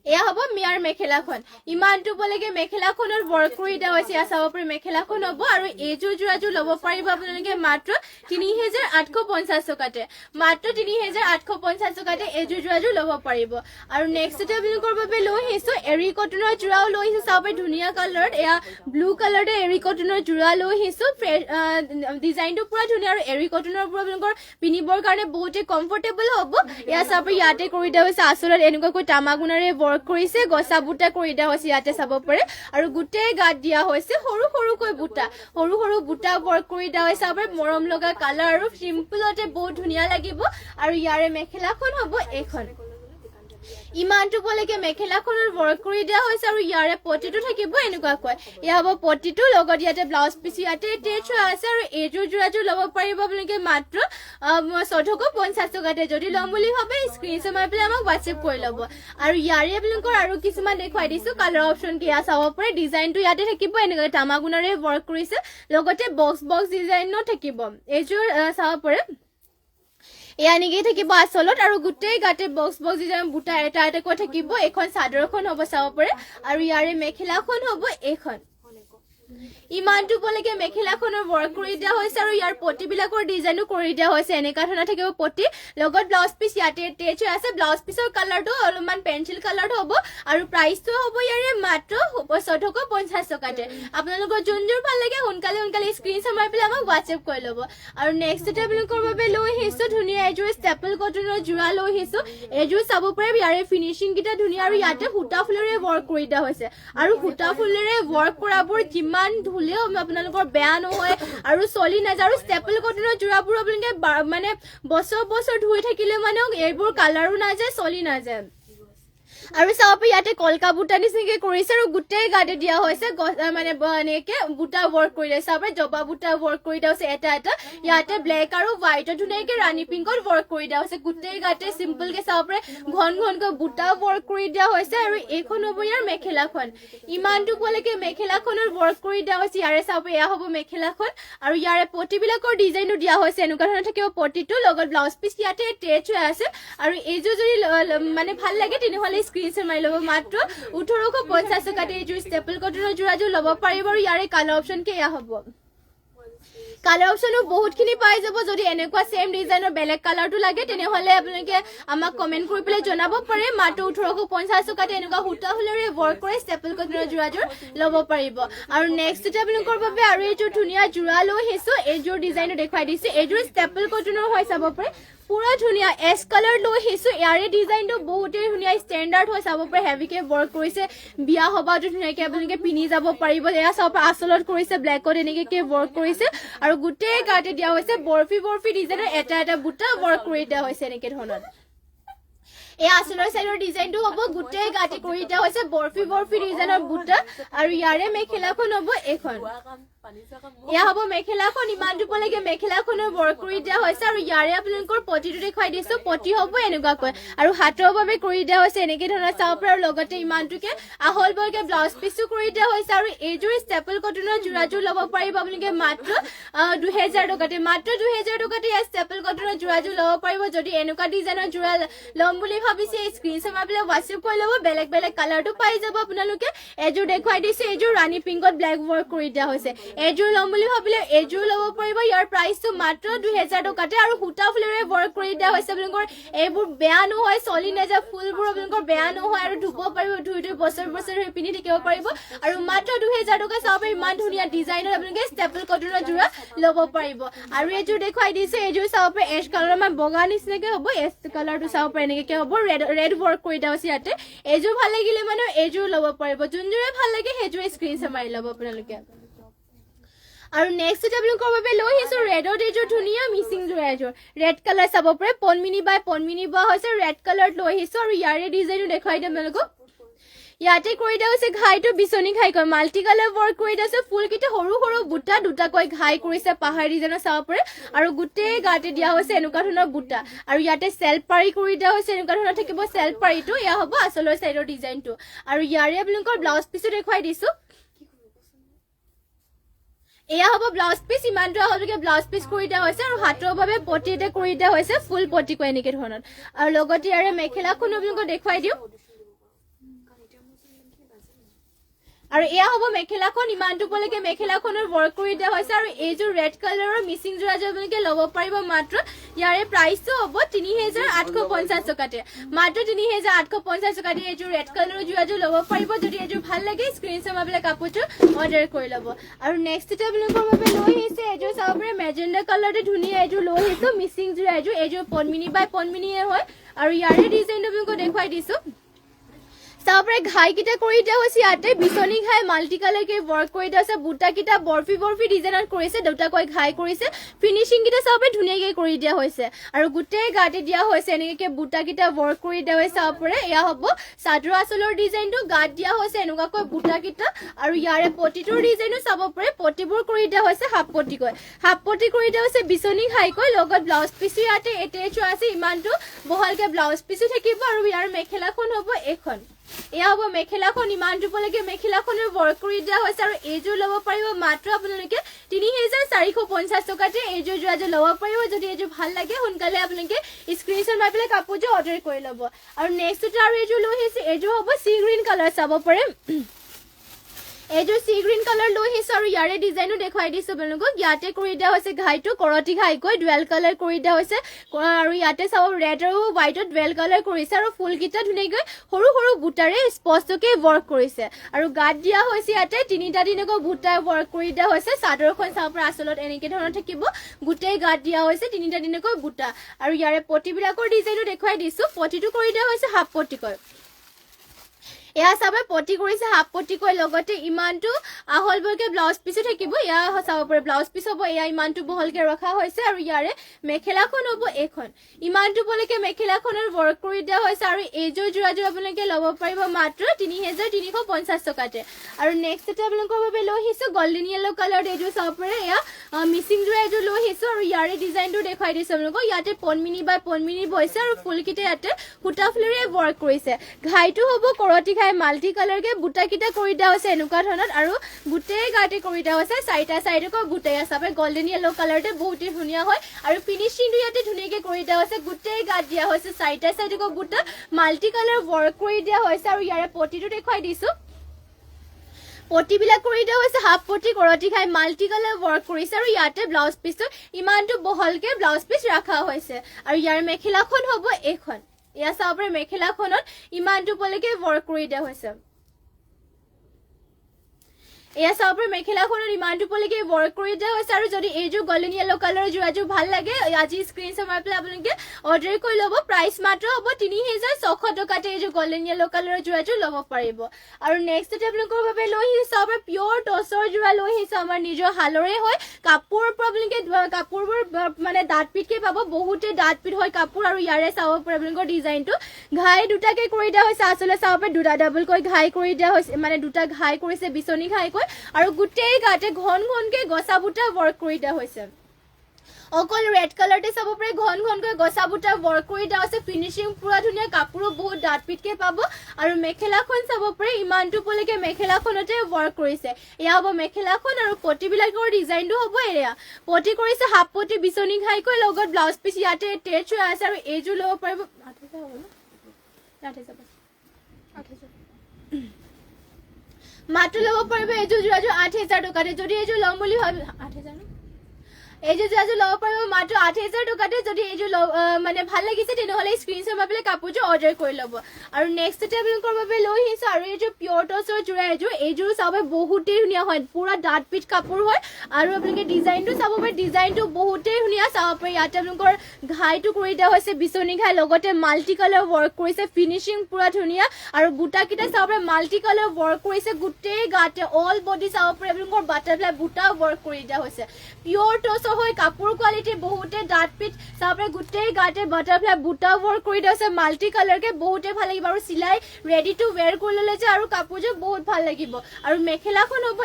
এয়া হ'ব মিয়াৰ মেখেলাখন ইমানটো বলেগে মেখেলাখনৰ ৱৰ্ক কৰি দিয়া হৈছে ইয়া চাব পাৰে মেখেলাখন হ'ব আৰু এইযোৰ যোৰাযোৰ ল'ব পাৰিব আপোনালোকে মাত্ৰ 3850 টকাতে মাত্ৰ 3850 টকাতে এইযোৰ যোৰাযোৰ ল'ব পাৰিব আৰু নেক্সটতে আপোনালোকৰ বাবে লৈ আহিছো এৰি কটনৰ যোৰাও লৈ আহিছো চাব পাৰে ধুনীয়া কালাৰত এয়া ব্লু কালাৰতে এৰি কটনৰ যোৰা লৈ আহিছো ডিজাইনটো পুৰা ধুনীয়া আৰু এৰি কটনৰ পৰা আপোনালোকৰ পিনিবৰ কাৰণে বহুতে কমফৰ্টেবল হ'ব ইয়া চাব পাৰে ইয়াতে কৰি দিয়া হৈছে আচলত এনেকুৱাকৈ তামাগুণাৰে ৱৰ্ক কৰিছে গছা বুটা কৰি দিয়া হৈছে ইয়াতে চাব পাৰে আৰু গোটেই গাত দিয়া হৈছে সৰু সৰুকৈ বুটা ৱৰ্ক কৰি দিয়া হৈছে চাব পাৰে মৰম লগা কালাৰ আৰু সিম্পলতে বহুত ধুনীয়া লাগিব আৰু ইয়াৰে মেখেলাখন হ'ব এইখন ইমানটো বলেগে মেখেলাখনৰ ৱৰ্ক কৰি দিয়া হৈছে আৰু ইয়াৰে পটিটো থাকিব এনেকুৱাকৈ ইয়া হ'ব পটিটো লগত ইয়াতে ব্লাউজ পিচ ইয়াতে টেচ হৈ আছে আৰু এইযোৰ যোৰাযোৰ ল'ব পাৰিব আপোনালোকে মাত্ৰ 1450 টকাতে যদি ল'ম বুলি ভাবে স্ক্ৰীনশ্বট মাৰি পেলাই আমাক হোৱাটছএপ কৰি ল'ব আৰু ইয়াৰে আপোনালোকৰ আৰু কিছুমান দেখুৱাই দিছো কালাৰ অপশ্যন কি চাব পাৰে ডিজাইনটো ইয়াতে থাকিব এনেকৈ তামাগুণাৰে ৱৰ্ক কৰিছে লগতে বক্স ডিজাইনো থাকিব এইযোৰ চাব পাৰে এয়া নেকি থাকিব আচলত আৰু গোটেই গাতে বক্স ডিজাইন বুটা এটা এটাকৈ থাকিব এখন চাদৰখন হ'ব চাব পাৰে আৰু ইয়াৰে মেখেলাখন হ'ব এইখন ইমানটো বলেগে মেখেলাখনৰ ৱৰ্ক কৰি দিয়া হৈছে আৰু ইয়াৰ পটিবিলাকৰ ডিজাইনো কৰি দিয়া হৈছে এনেকা ধৰণৰ থাকিব পটি লগত ব্লাউজ পিচ ইয়াতে টেচ হৈ আছে ব্লাউজ পিচৰ কালাৰটো অলপমান পেন্সিল কালাৰত হ'ব আৰু প্ৰাইচটো হ'ব ইয়াৰে মাত্ৰ 1450 টকাতে আপোনালোকৰ যোনযোৰ ভাল লাগে সোনকালে স্ক্ৰীনশ্বট মাৰি পেলাই আমাক হোৱাটছএপ কৰি ল'ব আৰু নেক্সট আপোনালোকৰ বাবে লৈ আহিছো ধুনীয়া এযোৰ ষ্টেপল কটনৰ যোৰা লৈ আহিছো এযোৰ চাব পাৰে ইয়াৰে ফিনিশিং কেইটা ধুনীয়া আৰু ইয়াতে হুটা ফুলেৰে ৱৰ্ক কৰি দিয়া হৈছে আৰু হুটা ফুলেৰে ৱৰ্ক কৰাবোৰ যিমান ধুলেও আপোনালোকৰ বেয়া নহয় আৰু চলি নাযায় আৰু ষ্টেপল কটনৰ যোৰাবোৰ আপোনালোকে মানে বছৰ ধুই থাকিলে মানে এইবোৰ কালাৰো নাযায় চলি নাযায় আৰু চাব ইয়াতে কলকা বুটা নিচিনাকে কৰিছে আৰু গোটেই গাতে দিয়া হৈছে মানে এনেকে বুটা ৱৰ্ক কৰি দিছে চাব জবা বুটা ৱৰ্ক কৰি দিয়া হৈছে এটা ইয়াতে ব্লেক আৰু হোৱাইটৰ ধুনীয়াকে ৰাণী পিংকত ৱৰ্ক কৰি দিয়া হৈছে গোটেই গাতে চিম্পল কে চাব পাৰে ঘনকৈ বুটা ৱৰ্ক কৰি দিয়া হৈছে আৰু এইখন হ'ব ইয়াৰ মেখেলাখন ইমানটো বলেগে মেখেলাখনৰ ৱৰ্ক কৰি দিয়া হৈছে ইয়াৰে চাব এয়া হ'ব মেখেলাখন আৰু ইয়াৰে পটিবিলাকৰ ডিজাইনো দিয়া হৈছে এনেকুৱা ধৰণৰ থাকিব পটিটো লগত ব্লাউজ পিচ ইয়াতে টেচ হৈ আছে আৰু এইযোৰ যদি মানে ভাল লাগে তেনেহ'লে স্ক্ৰীনশ্বট মাৰি ল'ব মাত্ৰ 1850 টকাতে এইযোৰ ষ্টেপল কটনৰ যোৰাযোৰ ল'ব পাৰিব আৰু ইয়াৰে কালাৰ অপশ্যন কি এয়া হ'ব কালাৰ অপশ্যনো বহুতখিনি পাই যাব যদি এনেকুৱা সেম ডিজাইনৰ বেলেগ কালাৰটো লাগে তেনেহ'লে আপোনালোকে আমাক কমেন্ট কৰি পেলাই জনাব পাৰে মাত্ৰ 1850 টকাতে এনেকুৱা হুটা ফুলেৰে ৱৰ্ক কৰে ষ্টেপল কটনৰ যোৰাযোৰ ল'ব পাৰিব আৰু নেক্সট আপোনালোকৰ বাবে আৰু এইযোৰ ধুনীয়া যোৰা লৈ আহিছো এইযোৰ ডিজাইনটো দেখুৱাই দিছো এইযোৰ ষ্টেপল কটনৰ হয় চাব পাৰে পুৰা ধুনীয়া এছ কালাৰ লৈ আহিছো ইয়াৰে ডিজাইনটো বহুতেই ধুনীয়া ষ্টেণ্ডাৰ্ড হয় চাব পাৰে হেভিকে ৱৰ্ক কৰিছে বিয়া সভাটো ধুনীয়াকে আপোনালোকে পিন্ধি যাব পাৰিব এয়া চাব পাৰে আচলত কৰিছে ব্লেকত এনেকে ৱৰ্ক কৰিছে আৰু গোটেই গাতে দিয়া হৈছে বৰফি ডিজাইনৰ এটা বুটা ৱৰ্ক কৰি দিয়া হৈছে এনেকে ধৰণৰ এই আচলৰ সাইডৰ ডিজাইনটো হ'ব গোটেই গাতে কৰি দিয়া হৈছে বৰফি ডিজাইনৰ বুটা আৰু ইয়াৰে মেখেলাখন হ'ব এখন এয়া হ'ব মেখেলাখন ইমানটো বলেগে মেখেলাখনৰ ৱৰ্ক কৰি দিয়া হৈছে আৰু ইয়াৰে আপোনালোকৰ পটিটো দেখুৱাই দিছো পটি হ'ব এনেকুৱাকৈ আৰু হাতৰ বাবে কৰি দিয়া হৈছে এনেকে ধৰণৰ চাব পাৰে আৰু লগতে ইমানটোকে আহল বলকে ব্লাউজ পিচো কৰি দিয়া হৈছে আৰু এইযোৰ ষ্টেপল কটনৰ যোৰাযোৰ ল'ব পাৰিব আপোনালোকে মাত্ৰ 2000 টকাতে মাত্ৰ 2000 টকাতে ষ্টেপল কটনৰ যোৰাযোৰ ল'ব পাৰিব যদি এনেকুৱা ডিজাইনৰ যোৰা ল'ম বুলি ভাবিছে স্ক্ৰিনশ্বট মাৰি পেলাই WhatsApp কৰি ল'ব বেলেগ বেলেগ কালাৰটো পাই যাব আপোনালোকে এযোৰ দেখুৱাই দিছে এযোৰ ৰাণী পিংকত ব্লেক ৱৰ্ক কৰি দিয়া হৈছে এযোৰ ল'ম বুলি ভাবিলে এযোৰ ল'ব পাৰিব ইয়াৰ প্ৰাইসটো মাত্ৰ 2000 টকাতে আৰু হুটা ফুলেৰে ৱৰ্ক কৰি দিয়া হৈছে আপোনালোকৰ এইবোৰ বেয়া নহয় চলি নাযায় ফুলবোৰ আপোনালোকৰ বেয়া নহয় আৰু ধুব পাৰিব ধুই বছৰ বছৰ হৈ পিনি থাকিব পাৰিব আৰু মাত্ৰ 2000 টকা চাব ইমান ধুনীয়া ডিজাইনৰ আপোনালোকে ষ্টেপল কটনৰ জোৰা ল'ব পাৰিব আৰু এযোৰ দেখুৱাই দিছে এযোৰ চাব এশ কালাৰ মান বগা নিচিনাকে হ'ব এশ কালাৰটো চাব পাৰে এনেকে হ'ব ৰেড ৱৰ্ক কৰি দিয়া হৈছে ইয়াতে এযোৰ ভাল লাগিলে মানে এযোৰ ল'ব পাৰিব যোনযোৰে ভাল লাগে সেইযোৰে স্ক্ৰিনশ্বট মাৰি ল'ব আপোনালোকে আৰু নেক্সট আপোনালোকৰ বাবে লৈ আহিছো ৰেডৰ এযোৰ ধুনীয়া মিচিং যোৰ এযোৰ ৰেড কালাৰ চাব পাৰে পনমিনি বাই পনমিনি বা হৈছে ৰেড কালাৰত লৈ আহিছো আৰু ইয়াৰে ডিজাইনটো দেখুৱাই দিম আপোনালোকক ইয়াতে কৰি দিয়া হৈছে ঘাইটো বিচনি ঘাই কৈ মাল্টি কালাৰ ৱৰ্ক কৰি দিয়া হৈছে ফুলকিটা সৰু সৰু বুটা দুটাকৈ ঘাই কৰিছে পাহাৰ ডিজাইনৰ চাব পাৰে আৰু গোটেই গাতে দিয়া হৈছে এনেকুৱা ধৰণৰ বুটা আৰু ইয়াতে সেলফ পাৰি কৰি দিয়া হৈছে এনেকুৱা ধৰণৰ থাকিব সেলফ পাৰিটো ইয়া হ'ব আসলৰ সাইডৰ ডিজাইনটো আৰু ইয়াৰে আপোনালোকৰ ব্লাউজ পিছো দেখুৱাই দিছো এয়া হ'ব ব্লাউজ পিস ইমানটো হ'লকে ব্লাউজ পিস কৰি দিয়া হৈছে আৰু হাতৰ বাবে পটিতে কৰি দিয়া হৈছে ফুল পটি কৈ এনেকে ধৰণৰ আৰু লগতে ইয়াৰে মেখেলাখন আপোনালোকক দেখুৱাই দিও আৰু এয়া হ'ব মেখেলাখন ইমানটো পলৈকে মেখেলাখনৰ ৱৰ্ক কৰি দিয়া হৈছে আৰু এইযোৰ ৰেড কালাৰৰ মিচিং যোৰা আপোনালোকে ল'ব পাৰিব মাত্ৰ ইয়াৰে প্ৰাইসটো হ'ব 3850 টকাতে মাত্ৰ 3850 টকাতে এইযোৰ ৰেড কালাৰৰ যোৰাযোৰ ল'ব পাৰিব যদি এইযোৰ ভাল লাগে স্ক্ৰিনশ্বট মাৰি পেলাই কাপোৰটো অৰ্ডাৰ কৰি ল'ব আৰু নেক্সট আপোনালোকৰ বাবে লৈ আহিছে এইযোৰ চাব পাৰে মেজেণ্ডা কালাৰতে ধুনীয়া এইযোৰ লৈ আহিছো মিচিং যোৰা এইযোৰ পনমিনি বাই পনমিনি হয় আৰু ইয়াৰে ডিজাইনটো আপোনালোকক দেখুৱাই দিছো সাবৰে ঘাই কিটা কৰি দিয়া হৈছে ইয়াতে বিচনি ঘাই মাল্টি কালাৰ কে ৱৰ্ক কৰি দিয়া হৈছে বুটা কিটা বৰফি বৰফি ডিজাইনাৰ কৰিছে দুটা কৈ ঘাই কৰিছে ফিনিশিং কিটা সাবৰে ধুনীয়াকে কৰি দিয়া হৈছে আৰু গুটেই গাতে দিয়া হৈছে এনেকে বুটা কিটা ৱৰ্ক কৰি দিয়া হৈছে সাবৰে এয়া হ'ব সাদৰ আসলৰ ডিজাইনটো গাত দিয়া হৈছে এনেকুৱা কৈ বুটা কিটা আৰু ইয়াৰে পটিটোৰ ডিজাইনটো চাব পাৰে পটিবোৰ কৰি দিয়া হৈছে হাফ পটি কৰি দিয়া হৈছে বিচনি ঘাই কৈ লগত ব্লাউজ পিস ইয়াতে এটেচ আছে ইমানটো বহলকে ব্লাউজ পিসো থাকিব আৰু ইয়াৰ মেখেলাখন হ'ব এখন এয়া হ'ব মেখেলাখন ইমানটো পলৈকে মেখেলাখনৰ ৱৰ্ক কৰি দিয়া হৈছে আৰু এইযোৰ ল'ব পাৰিব মাত্ৰ আপোনালোকে 3450 টকাতে এইযোৰ যোৰাযোৰ ল'ব পাৰিব যদি এইযোৰ ভাল লাগে সোনকালে আপোনালোকে স্ক্ৰিনশ্বট মাৰি পেলাই কাপোৰটো অৰ্ডাৰ কৰি ল'ব আৰু নেক্সট আৰু এইযোৰ লৈ আহিছে এইযোৰ হ'ব সি গ্ৰীণ কালাৰ চাব পাৰে এইযোৰ সি গ্ৰীণ কালাৰ লৈ আহিছে আৰু ইয়াৰে ডিজাইনটো দেখুৱাই দিছো আপোনালোকক ইয়াতে কৰি দিয়া হৈছে ঘাইটো কৰতি ঘাই কৈ ডুৱেল কালাৰ কৰি দিয়া হৈছে আৰু ইয়াতে চাব ৰেড আৰু হোৱাইটত ডুৱেল কালাৰ কৰিছে আৰু ফুলকিটা ধুনীয়াকৈ সৰু সৰু বুটাৰে স্পষ্টকে ৱৰ্ক কৰিছে আৰু গাত দিয়া হৈছে ইয়াতে তিনিটা দিনকৈ বুটা ৱৰ্ক কৰি দিয়া হৈছে চাদৰখন চাব পৰা আসলত এনেকে ধৰণৰ থাকিব গুটেই গাত দিয়া হৈছে তিনিটা দিনকৈ বুটা আৰু ইয়াৰে পটিবিলাকৰ ডিজাইনটো দেখুৱাই দিছো পটিটো কৰি দিয়া হৈছে হাফ পটিকৈ এয়া সাবে পটি কৰিছে হাফ পটি কৈ লগতে ইমানটো আহল বলকে ব্লাউজ পিসো থাকিব এয়া চাব পাৰে ব্লাউজ পিস হ'ব এয়া ইমানটো বহলকে ৰখা হৈছে আৰু ইয়াৰে মেখেলাখন হ'ব এখন ইমানটো বলকে মেখেলাখনৰ ৱৰ্ক কৰি দিয়া হৈছে আৰু এইযোৰ যোৰাযোৰ আপোনালোকে ল'ব পাৰিব মাত্ৰ 3350 টকাতে আৰু নেক্সট এটা আপোনালোকৰ বাবে লৈ আহিছো গোল্ডেন ইয়েলো কালাৰ এইযোৰ চাব পাৰে এয়া মিচিং যোৰা এইযোৰ লৈ আহিছো আৰু ইয়াৰে ডিজাইনটো দেখুৱাই দিছো আপোনালোকক ইয়াতে পনমিনি বাই পনমিনি বৈছে আৰু ফুলকিটা ইয়াতে হুটা ফুলেৰে ৱৰ্ক কৰিছে ঘাইটো হ'ব কৰতি মাল্টি কালাৰ কে বুটা কিটা কৰি দিয়া হৈছে এনেকুৱা ধৰণৰ আৰু গুটেই গাতে কৰি দিয়া হৈছে চাইটা সাইডক বুটাই আছে গোল্ডেন ইয়েলো কালাৰতে বহুত ধুনীয়া হয় আৰু ফিনিশিংটো ইয়াতে ধুনীয়াকে কৰি দিয়া হৈছে গুটেই গাত দিয়া হৈছে চাইটা সাইডক বুটা মাল্টি কালাৰ ৱৰ্ক কৰি দিয়া হৈছে আৰু ইয়াৰে পটিটো দেখুৱাই দিছো পটিবিলাক কৰি দিয়া হৈছে হাফ পটি কৰতি খাই মাল্টি কালাৰ ৱৰ্ক কৰিছে আৰু ইয়াতে ব্লাউজ পিসটো ইমানটো বহলকে ব্লাউজ পিস ৰাখা হৈছে আৰু ইয়াৰ মেখেলাখন হ'ব এখন এয়া চাব পাৰে মেখেলাখনত ইমানটো পলৈকে ৱৰ্ক কৰি দিয়া হৈছে এয়া চাব পাৰে মেখেলাখনত ইমানটো পলৈকে ৱৰ্ক কৰি দিয়া হৈছে আৰু যদি এইযোৰ গোল্ডেন ইয়েলো কালাৰৰ যোৰাযোৰ ভাল লাগে আজি স্ক্ৰিনশ্বট মাৰি পেলাই আপোনালোকে অৰ্ডাৰ কৰি ল'ব প্ৰাইস মাত্ৰ হ'ব 3600 টকাতে এইযোৰ গোল্ডেন ইয়েলো কালাৰৰ যোৰাযোৰ ল'ব পাৰিব আৰু নেক্সট আপোনালোকৰ বাবে লৈ আহিছো আমাৰ পিয়ৰ টছৰ যোৰা লৈ আহিছো আমাৰ নিজৰ হালৰে হয় কাপোৰ আপোনালোকে কাপোৰবোৰ মানে ডাটপিটকে পাব বহুতে ডাটপিট হয় কাপোৰ আৰু ইয়াৰে চাব পাৰে আপোনালোকৰ ডিজাইনটো ঘাই দুটাকে কৰি দিয়া হৈছে আসলে চাব পাৰে দুটা ডাবল কৈ ঘাই কৰি দিয়া হৈছে মানে দুটা ঘাই কৰিছে বিচনি ঘাই আৰু গুটেই গাতে ঘন ঘনকে গছা বুটা ৱৰ্ক কৰি দিয়া হৈছে অকল ৰেড কালাৰতে চাব পাৰে ঘন ঘনকৈ গছা বুটা ৱৰ্ক কৰি দিয়া হৈছে ফিনিশিং পুৰা ধুনীয়া কাপোৰো বহুত ডাটপিটকে পাব আৰু মেখেলাখন চাব পাৰে ইমানটো পলৈকে মেখেলাখনতে ৱৰ্ক কৰিছে এয়া হ'ব মেখেলাখন আৰু পটিবিলাকৰ ডিজাইনটো হ'ব এয়া পটি কৰিছে হাফ পটি বিচনি ঘাইকৈ লগত ব্লাউজ পিস ইয়াতে এটেচ হৈ আছে আৰু এইযোৰ ল'ব পাৰিব মাত্ৰ ল'ব পাৰিব এইযোৰ যোৰাযোৰ 8,000 টকাতে যদি এইযোৰ ল'ম বুলি ভাবি 8,000 এইযোৰ যোৰাযোৰ ল'ব পাৰিব মাত্ৰ 8,000 টকাতে যদি এইযোৰ মানে ভাল লাগিছে তেনেহ'লে স্ক্ৰীনশ্বট মাৰি পেলাই কাপোৰযোৰ অৰ্ডাৰ কৰি ল'ব আৰু নেক্সট আপোনালোকৰ বাবে লৈ আহিছোঁ আৰু এইযোৰ পিয়ৰ টচৰ যোৰা এইযোৰ চাব বহুতেই ধুনীয়া হয় পুৰা ডাঠ পিঠ কাপোৰ হয় আৰু আপোনালোকে ডিজাইনটো চাব পাৰে ডিজাইনটো বহুতেই ধুনীয়া চাব পাৰে ইয়াতে আপোনালোকৰ ঘাইটো কৰি দিয়া হৈছে বিচনী ঘাই লগতে মাল্টি কালাৰ ৱৰ্ক কৰিছে ফিনিচিং পুৰা ধুনীয়া আৰু বুটাকেইটা চাব পাৰে মাল্টি কালাৰ ৱৰ্ক কৰিছে গোটেই গাতে অল বডি চাব পাৰে আপোনালোকৰ বাটাৰফ্লাই বুটা ৱৰ্ক কৰি দিয়া হৈছে পিয়ৰ টচ হয় কাপোৰ কোৱালিটি বহুতে ডাঠ পিঠ চাব পাৰে গোটেই গাতে বাটাৰফ্লাই বুটা ৱৰ্ক কৰি দিয়া হৈছে মাল্টি কালাৰকে বহুতে ভাল লাগিব আৰু চিলাই ৰেডি টু ৱেৰ কৰি ল'লে যে আৰু কাপোৰযোৰ বহুত ভাল লাগিব আৰু মেখেলাখন হ'ব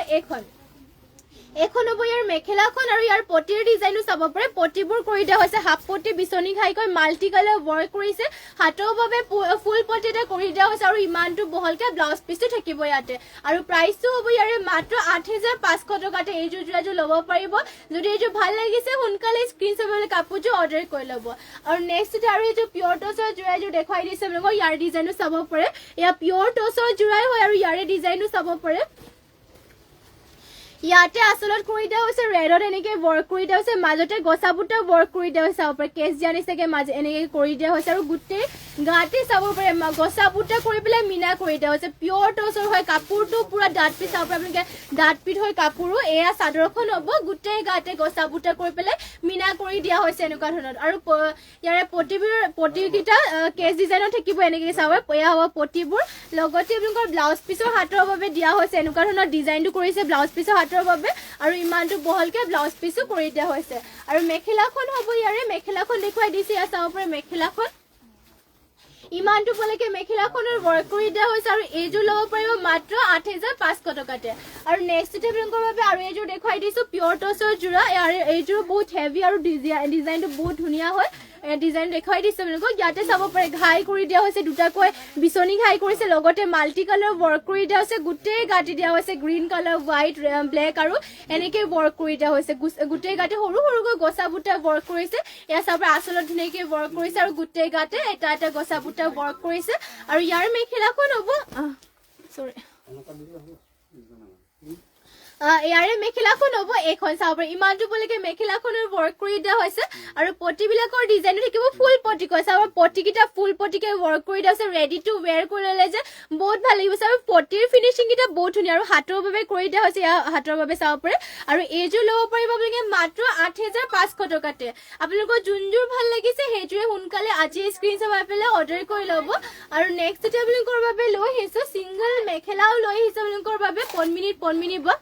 এখন হ'ব ইয়াৰ মেখেলাখন আৰু ইয়াৰ পটিৰ ডিজাইনো চাব পাৰে পটিবোৰ কৰি দিয়া হৈছে হাফ পটি বিচনী ঘাইকৈ মাল্টি কালাৰ ৱৰ্ক কৰিছে হাতৰ বাবে ফুল পটি এটা কৰি দিয়া হৈছে আৰু ইমানটো বহলকে ব্লাউজ পিচটো থাকিব ইয়াতে আৰু প্ৰাইচটো হ'ব ইয়াৰে মাত্ৰ 8,500 টকাতে এইযোৰ যোৰাযোৰ ল'ব পাৰিব যদি এইযোৰ ভাল লাগিছে সোনকালে স্ক্ৰীনশ্বট মাৰি কাপোৰযোৰ অৰ্ডাৰ কৰি ল'ব আৰু নেক্সট আৰু এইযোৰ পিয়ৰ টচৰ যোৰাযোৰ দেখুৱাই দিছে আপোনালোকক ইয়াৰ ডিজাইনো চাব পাৰে এয়া পিয়ৰ টচৰ যোৰাই হয় আৰু ইয়াৰে ডিজাইনো চাব পাৰে ইয়াতে আচলত কৰি দিয়া হৈছে ৰেডত এনেকে ৱৰ্ক কৰি দিয়া হৈছে মাজতে গছা বুটা ৱৰ্ক কৰি দিয়া হৈছে ওপৰত কেছ জানিছেগে মাজে এনেকে কৰি দিয়া হৈছে আৰু গোটেই গাতে চাব পাৰে গছা বুটা কৰি পেলাই মিনা কৰি দিয়া হৈছে পিয়ৰ টচৰ হয় কাপোৰটো পুৰা ডাঠ পিঠ চাব পাৰে আপোনালোকে ডাঠ পিঠ হয় কাপোৰো এয়া চাদৰখন হ'ব গোটেই গাতে গছা বুটা কৰি পেলাই মিনা কৰি দিয়া হৈছে এনেকুৱা ধৰণৰ আৰু ইয়াৰে পটিকেইটা কেছ ডিজাইনত থাকিব এনেকে চাব এয়া হ'ব পটিবোৰ লগতে আপোনালোকৰ ব্লাউজ পিচৰ হাতৰ বাবে দিয়া হৈছে এনেকুৱা ধৰণৰ ডিজাইনটো কৰিছে ব্লাউজ পিচৰ বাবে আৰু ইমানটো বহলকে ব্লাউজ পিচো কৰি দিয়া হৈছে আৰু মেখেলাখন হ'ব ইয়াৰে মেখেলাখন দেখুৱাই দিছে ইয়াত চাব পাৰে মেখেলাখন ইমানটো বলকে মেখেলাখনৰ ৱৰ্ক কৰি দিয়া হৈছে আৰু এইযোৰ ল'ব পাৰিব মাত্ৰ 8,500 টকাতে আৰু নেক্সট আপোনালোকৰ বাবে আৰু এইযোৰ দেখুৱাই দিছো পিয়ৰ টচৰ যোৰা এইযোৰ বহুত হেভি আৰু ডিজাইনটো বহুত ধুনীয়া হয় ডিজাইন দেখুৱাই দিছে আপোনালোকক ইয়াতে চাব পাৰে ঘাই কৰি দিয়া হৈছে দুটাকৈ বিচনী ঘাই কৰিছে লগতে মাল্টি কালাৰ ৱৰ্ক কৰি দিয়া হৈছে গোটেই গাঁঠি দিয়া হৈছে গ্ৰীণ কালাৰ হোৱাইট ব্লেক আৰু এনেকৈ ৱৰ্ক কৰি দিয়া হৈছে গোটেই গাঁঠি সৰু সৰুকৈ গছা বুটা ৱৰ্ক কৰিছে এয়া চাব পাৰে আচলত ধুনীয়াকৈ ৱৰ্ক কৰিছে আৰু গোটেই গাঁঠি এটা এটা গছা বুটা ৱৰ্ক কৰিছে আৰু ইয়াৰ মেখেলাখন হ'ব চৰি ইয়াৰে মেখেলাখন হ'ব এখন চাব পাৰে ইমানটো বলকে মেখেলাখনৰ ৱৰ্ক কৰি দিয়া হৈছে আৰু পটিবিলাকৰ ডিজাইন থাকিব ফুল পটি কৈছে আৰু পটিকেইটা ফুল পটিকে ৱৰ্ক কৰি দিয়া হৈছে ৰেডি টু ৱেৰ কৰি ল'লে যে বহুত ভাল লাগিব আৰু পটিৰ ফিনিচিংকেইটা বহুত ধুনীয়া আৰু হাতৰ বাবে কৰি দিয়া হৈছে ইয়াৰ হাতৰ বাবে চাব পাৰে আৰু এইযোৰ ল'ব পাৰিব আপোনালোকে মাত্ৰ 8,500 টকাতে আপোনালোকৰ যোনযোৰ ভাল লাগিছে সেইযোৰে সোনকালে আজি স্ক্ৰীনশ্বট মাৰি পেলাই অৰ্ডাৰ কৰি ল'ব আৰু নেক্সট আপোনালোকৰ বাবে লৈ আহিছোঁ ছিংগল মেখেলাও লৈ আহিছোঁ আপোনালোকৰ বাবে পন্মিনী বা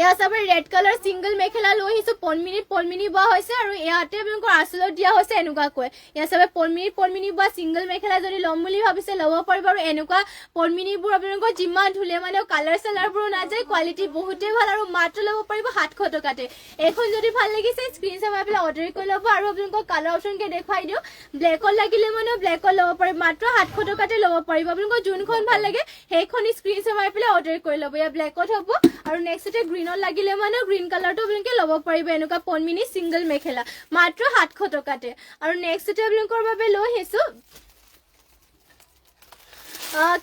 এয়া চাব ৰেড কালাৰ সিংগল মেখেলা লৈ আহিছো পন্মিনী বোৱা হৈছে আৰু ইয়াতে আপোনালোকৰ আচলত দিয়া হৈছে এনেকুৱাকৈ এয়া চাব পন্মিনী বোৱা সিংগল মেখেলা যদি ল'ম বুলি ভাবিছে ল'ব পাৰিব আৰু এনেকুৱা পন্মিনীবোৰ আপোনালোকৰ যিমান ধুলে মানে কালাৰ চালাৰবোৰো নাযায় কোৱালিটি বহুতেই ভাল আৰু মাত্ৰ ল'ব পাৰিব 700 টকাতে এখন যদি ভাল লাগিছে স্ক্ৰীনশ্বট মাৰি পেলাই অৰ্ডাৰ কৰি ল'ব আৰু আপোনালোকৰ কালাৰ অপশ্যনকে দেখুৱাই দিওঁ ব্লেকত লাগিলে মানে ব্লেকত ল'ব পাৰিব মাত্ৰ 700 টকাতে ল'ব পাৰিব আপোনালোকৰ যোনখন ভাল লাগে সেইখন স্ক্ৰীনশ্বট মাৰি পেলাই অৰ্ডাৰ কৰি ল'ব এয়া ব্লেকত হ'ব আৰু নেক্সটতে গ্ৰীনত লাগিলে মানে গ্ৰীণ কালাৰটো আপোনালোকে ল'ব পাৰিব এনেকুৱা পন্মিনী সিংগল মেখেলা মাত্ৰ 700 টকাতে আৰু নেক্সটতে আপোনালোকৰ বাবে লৈ আহিছোঁ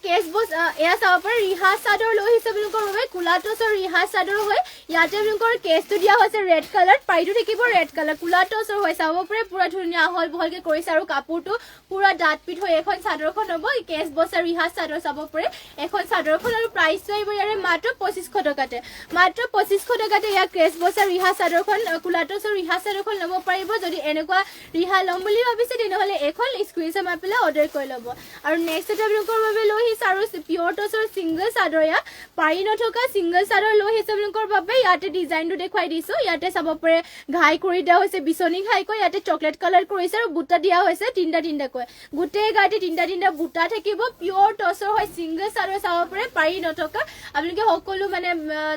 কেছ বস এয়া চাব পাৰে ৰিহা চাদৰ লৈ আহিছে আপোনালোকৰ বাবে কোলা টচৰ ৰিহা চাদৰ হয় ইয়াতে আপোনালোকৰ কেছটো দিয়া হৈছে ৰেড কালাৰ পাইটো থাকিব ৰেড কালাৰ কোলা টচৰ হয় চাব পাৰে পুৰা ধুনীয়া আহল বহলকে কৰিছে আৰু কাপোৰটো পুৰা ডাঠ পিঠ হৈ এখন চাদৰখন হ'ব কেছ বছৰ ৰিহা চাদৰ চাব পাৰে এখন চাদৰখন আৰু প্ৰাইচটো আহিব ইয়াৰে মাত্ৰ 2,500 টকাতে মাত্ৰ 2,500 টকাতে ইয়াৰ কেছ বছৰ ৰিহা চাদৰখন কোলা টচৰ ৰিহা চাদৰখন ল'ব পাৰিব যদি এনেকুৱা ৰিহা ল'ম বুলি ভাবিছে তেনেহ'লে এখন স্ক্ৰীনশ্বট মাৰি পেলাই অৰ্ডাৰ কৰি ল'ব আৰু নেক্সট আপোনালোকৰ লৈ আহিছে আৰু পিয়ৰ টচৰ সিংগল চাদৰ ইয়াত পাৰি নথকা সিংগল চাদৰ লৈ আহিছে আপোনালোকৰ বাবে ইয়াতে ডিজাইনটো দেখুৱাই দিছোঁ ইয়াতে চাব পাৰে ঘাই কৰি দিয়া হৈছে বিচনী ঘাইকৈ ইয়াতে চকলেট কালাৰ কৰিছে আৰু বুটা দিয়া হৈছে তিনিটাকৈ গোটেই গাতে তিনিটা বুটা থাকিব পিয়ৰ টচৰ হয় সিংগল চাদৰ চাব পাৰে পাৰি নথকা আপোনালোকে সকলো মানে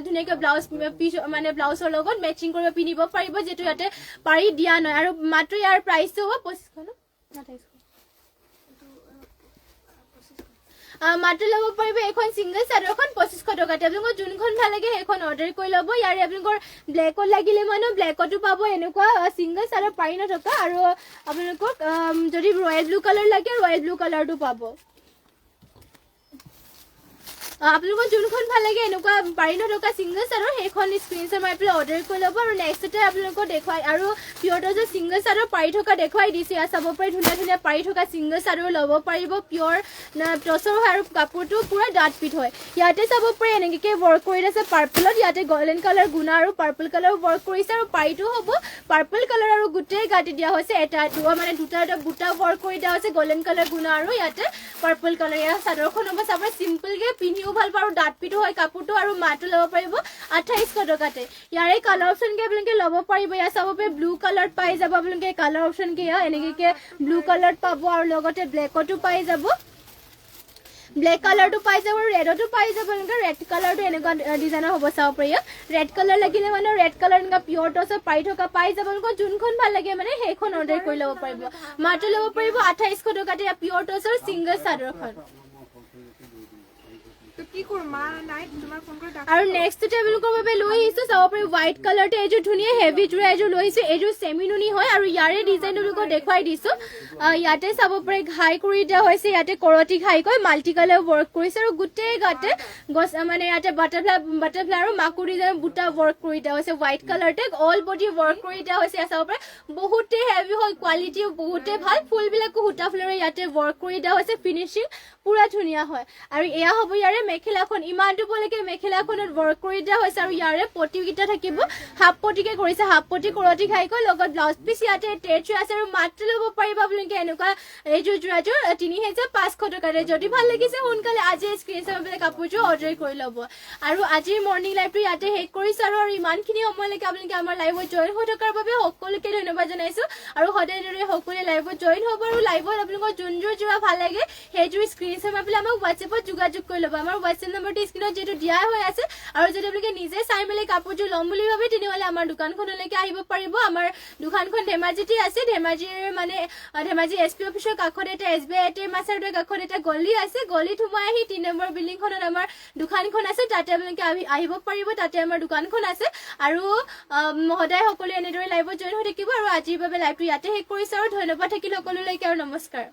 ধুনীয়াকৈ ব্লাউজ পিচ মানে ব্লাউজৰ লগত মেচিং কৰিব পিন্ধিব পাৰিব যিহেতু ইয়াতে পাৰি দিয়া নহয় আৰু মাত্ৰ ইয়াৰ প্ৰাইচটো হ'ব 2,500 ন মাত্ৰ ল'ব পাৰিব এখন সিংগল চাদৰখন 2500 টকাতে আপোনালোকৰ যোনখন ভাল লাগে সেইখন অৰ্ডাৰ কৰি ল'ব ইয়াৰে আপোনালোকৰ ব্লেকত লাগিলে মানে ব্লেকতো পাব এনেকুৱা সিংগল চাদৰ পাৰি নথকা আৰু আপোনালোকক যদি ৰয়েল ব্লু কালাৰ লাগে ৰয়েল ব্লু কালাৰটো পাব আপোনালোকৰ যোনখন ভাল লাগে এনেকুৱা পাৰি নথকা সিংগল চাদৰ সেইখন স্ক্ৰীনশ্বট মাৰি পেলাই অৰ্ডাৰ কৰি ল'ব আৰু নেক্সটতে আপোনালোকক দেখুৱাই আৰু পিয়ৰ টচৰ সিংগল চাদৰ পাৰি থকা দেখুৱাই দিছে ইয়াত চাব পাৰি ধুনীয়া ধুনীয়া পাৰি থকা সিংগল চাদৰ ল'ব পাৰিব পিয়ৰ টচৰ আৰু কাপোৰটো পুৰা ডাঠ পিঠ হয় ইয়াতে চাব পাৰি এনেকৈ ৱৰ্ক কৰি আছে পাৰ্পলত ইয়াতে গল্ডেন কালাৰ গুণা আৰু পাৰ্পল কালাৰ ৱৰ্ক কৰিছে আৰু পাৰিটো হ'ব পাৰ্পল কালাৰ আৰু গোটেই গাঁঠি দিয়া হৈছে এটা মানে দুটা বুটা ৱৰ্ক কৰি দিয়া হৈছে গল্ডেন কালাৰ গুণা আৰু ইয়াতে পাৰ্পল কালাৰ ইয়াৰ চাদৰখন হ'ব চাব চিম্পলকৈ পিন্ধি ভাল পাৰো ডাঠ পিঠো হয় কাপোৰটো আৰু মাটো ল'ব পাৰিব 2800 টকাতে ইয়াৰে কালাৰ অপশ্যন কে আপোনালোকে ল'ব পাৰিব ইয়াত চাব পাৰে ব্লু কালাৰ পাই যাব আপোনালোকে কালাৰ অপশ্যন কে এনেকৈ ব্লু কালাৰ পাব আৰু লগতে ব্লেকতো পাই যাব ব্লেক কালাৰটো পাই যাব আৰু ৰেডতো পাই যাব এনেকৈ ৰেড কালাৰটো এনেকুৱা ডিজাইনৰ হ'ব চাব পাৰি ৰেড কালাৰ লাগিলে মানে ৰেড কালাৰ এনেকুৱা পিয়ৰ টচত পাই থকা পাই যাব এনেকুৱা যোনখন ভাল লাগে মানে সেইখন অৰ্ডাৰ কৰি ল'ব পাৰিব মাটো ল'ব পাৰিব 2800 টকাতে পিয়ৰ টচৰ ছিংগল চাদৰখন আৰু নেক্সট টেবুলকৰ বাবে লৈ আহিছো চাব পাৰি হোৱাইট কালাৰটো এইযোৰ ধুনীয়া হেভি জোৰা এইযোৰ লৈ আহিছো এইযোৰ চেমি নুনি হয় আৰু ইয়াৰে ডিজাইনটো দেখুৱাই দিছো ইয়াতে চাব পাৰি ঘাই কৰি দিয়া হৈছে ইয়াতে কৰতি ঘাই কৈ মাল্টি কালাৰ ৱৰ্ক কৰিছে আৰু গোটেই গাতে গছ মানে ইয়াতে বাটাৰফ্লাই আৰু মাকুৰ ডিজাইন বুটা ৱৰ্ক কৰি দিয়া হৈছে হোৱাইট কালাৰতে অল বডি ৱৰ্ক কৰি দিয়া হৈছে চাব পাৰি বহুতে হেভি হয় কোৱালিটিও বহুতে ভাল ফুলবিলাকো সূতা ফুলেৰে ইয়াতে ৱৰ্ক কৰি দিয়া হৈছে ফিনিচিং পুৰা ধুনীয়া হয় আৰু এয়া হ'ব ইয়াৰে মেখেলাখন ইমানটো বলৈকে মেখেলাখনত ৱৰ্ক কৰি দিয়া হৈছে আৰু ইয়াৰে পটিকেইটা থাকিব হাফ পটিকে কৰিছে হাফ পটি কৰতি খাইকৈ লগত ব্লাউজ পিচ ইয়াতে টেচ আছে আৰু মাত্ৰ ল'ব পাৰিব আপোনালোকে এনেকুৱা এইযোৰ যোৰাযোৰ 3500 টকাৰে যদি ভাল লাগিছে সোনকালে আজি স্ক্ৰীনশ্বট পেলাই কাপোৰযোৰ অৰ্ডাৰ কৰি ল'ব আৰু আজিৰ মৰ্ণিং লাইভটো ইয়াতে শেষ কৰিছো আৰু ইমানখিনি সময়লৈকে আপোনালোকে আমাৰ লাইভত জইন হৈ থকাৰ বাবে সকলোকে ধন্যবাদ জনাইছো আৰু সদায় দৰে সকলোৱে লাইভত জইন হ'ব আৰু লাইভত আপোনালোকৰ যোনযোৰ যোৰা ভাল লাগে সেইযোৰ স্ক্ৰীনশ্বট মাৰি পেলাই আমাক হোৱাটছএপত যোগাযোগ কৰি ল'ব আমাৰ হোৱাটছএপ নম্বৰটো স্ক্ৰীনত যিহেতু দিয়া হৈ আছে আৰু যদি আপোনালোকে নিজে চাই মেলি কাপোৰযোৰ ল'ম বুলি ভাবে তেনেহ'লে আমাৰ দোকানখনলৈকে আহিব পাৰিব আমাৰ দোকানখন ধেমাজিতে আছে ধেমাজিৰ মানে ধেমাজি SP অফিচৰ কাষত এটা SBI ATM আছে আৰু কাষত এটা গলি আছে গলিত সোমাই আহি 3 নম্বৰ বিল্ডিংখনত আমাৰ দোকানখন আছে তাতে আপোনালোকে আহিব পাৰিব তাতে আমাৰ দোকানখন আছে আৰু সদায় সকলোৱে এনেদৰে লাইভত জইন হৈ থাকিব আৰু আজিৰ বাবে লাইভটো ইয়াতে শেষ কৰিছো আৰু ধন্যবাদ থাকিল সকলোলৈকে আৰু নমস্কাৰ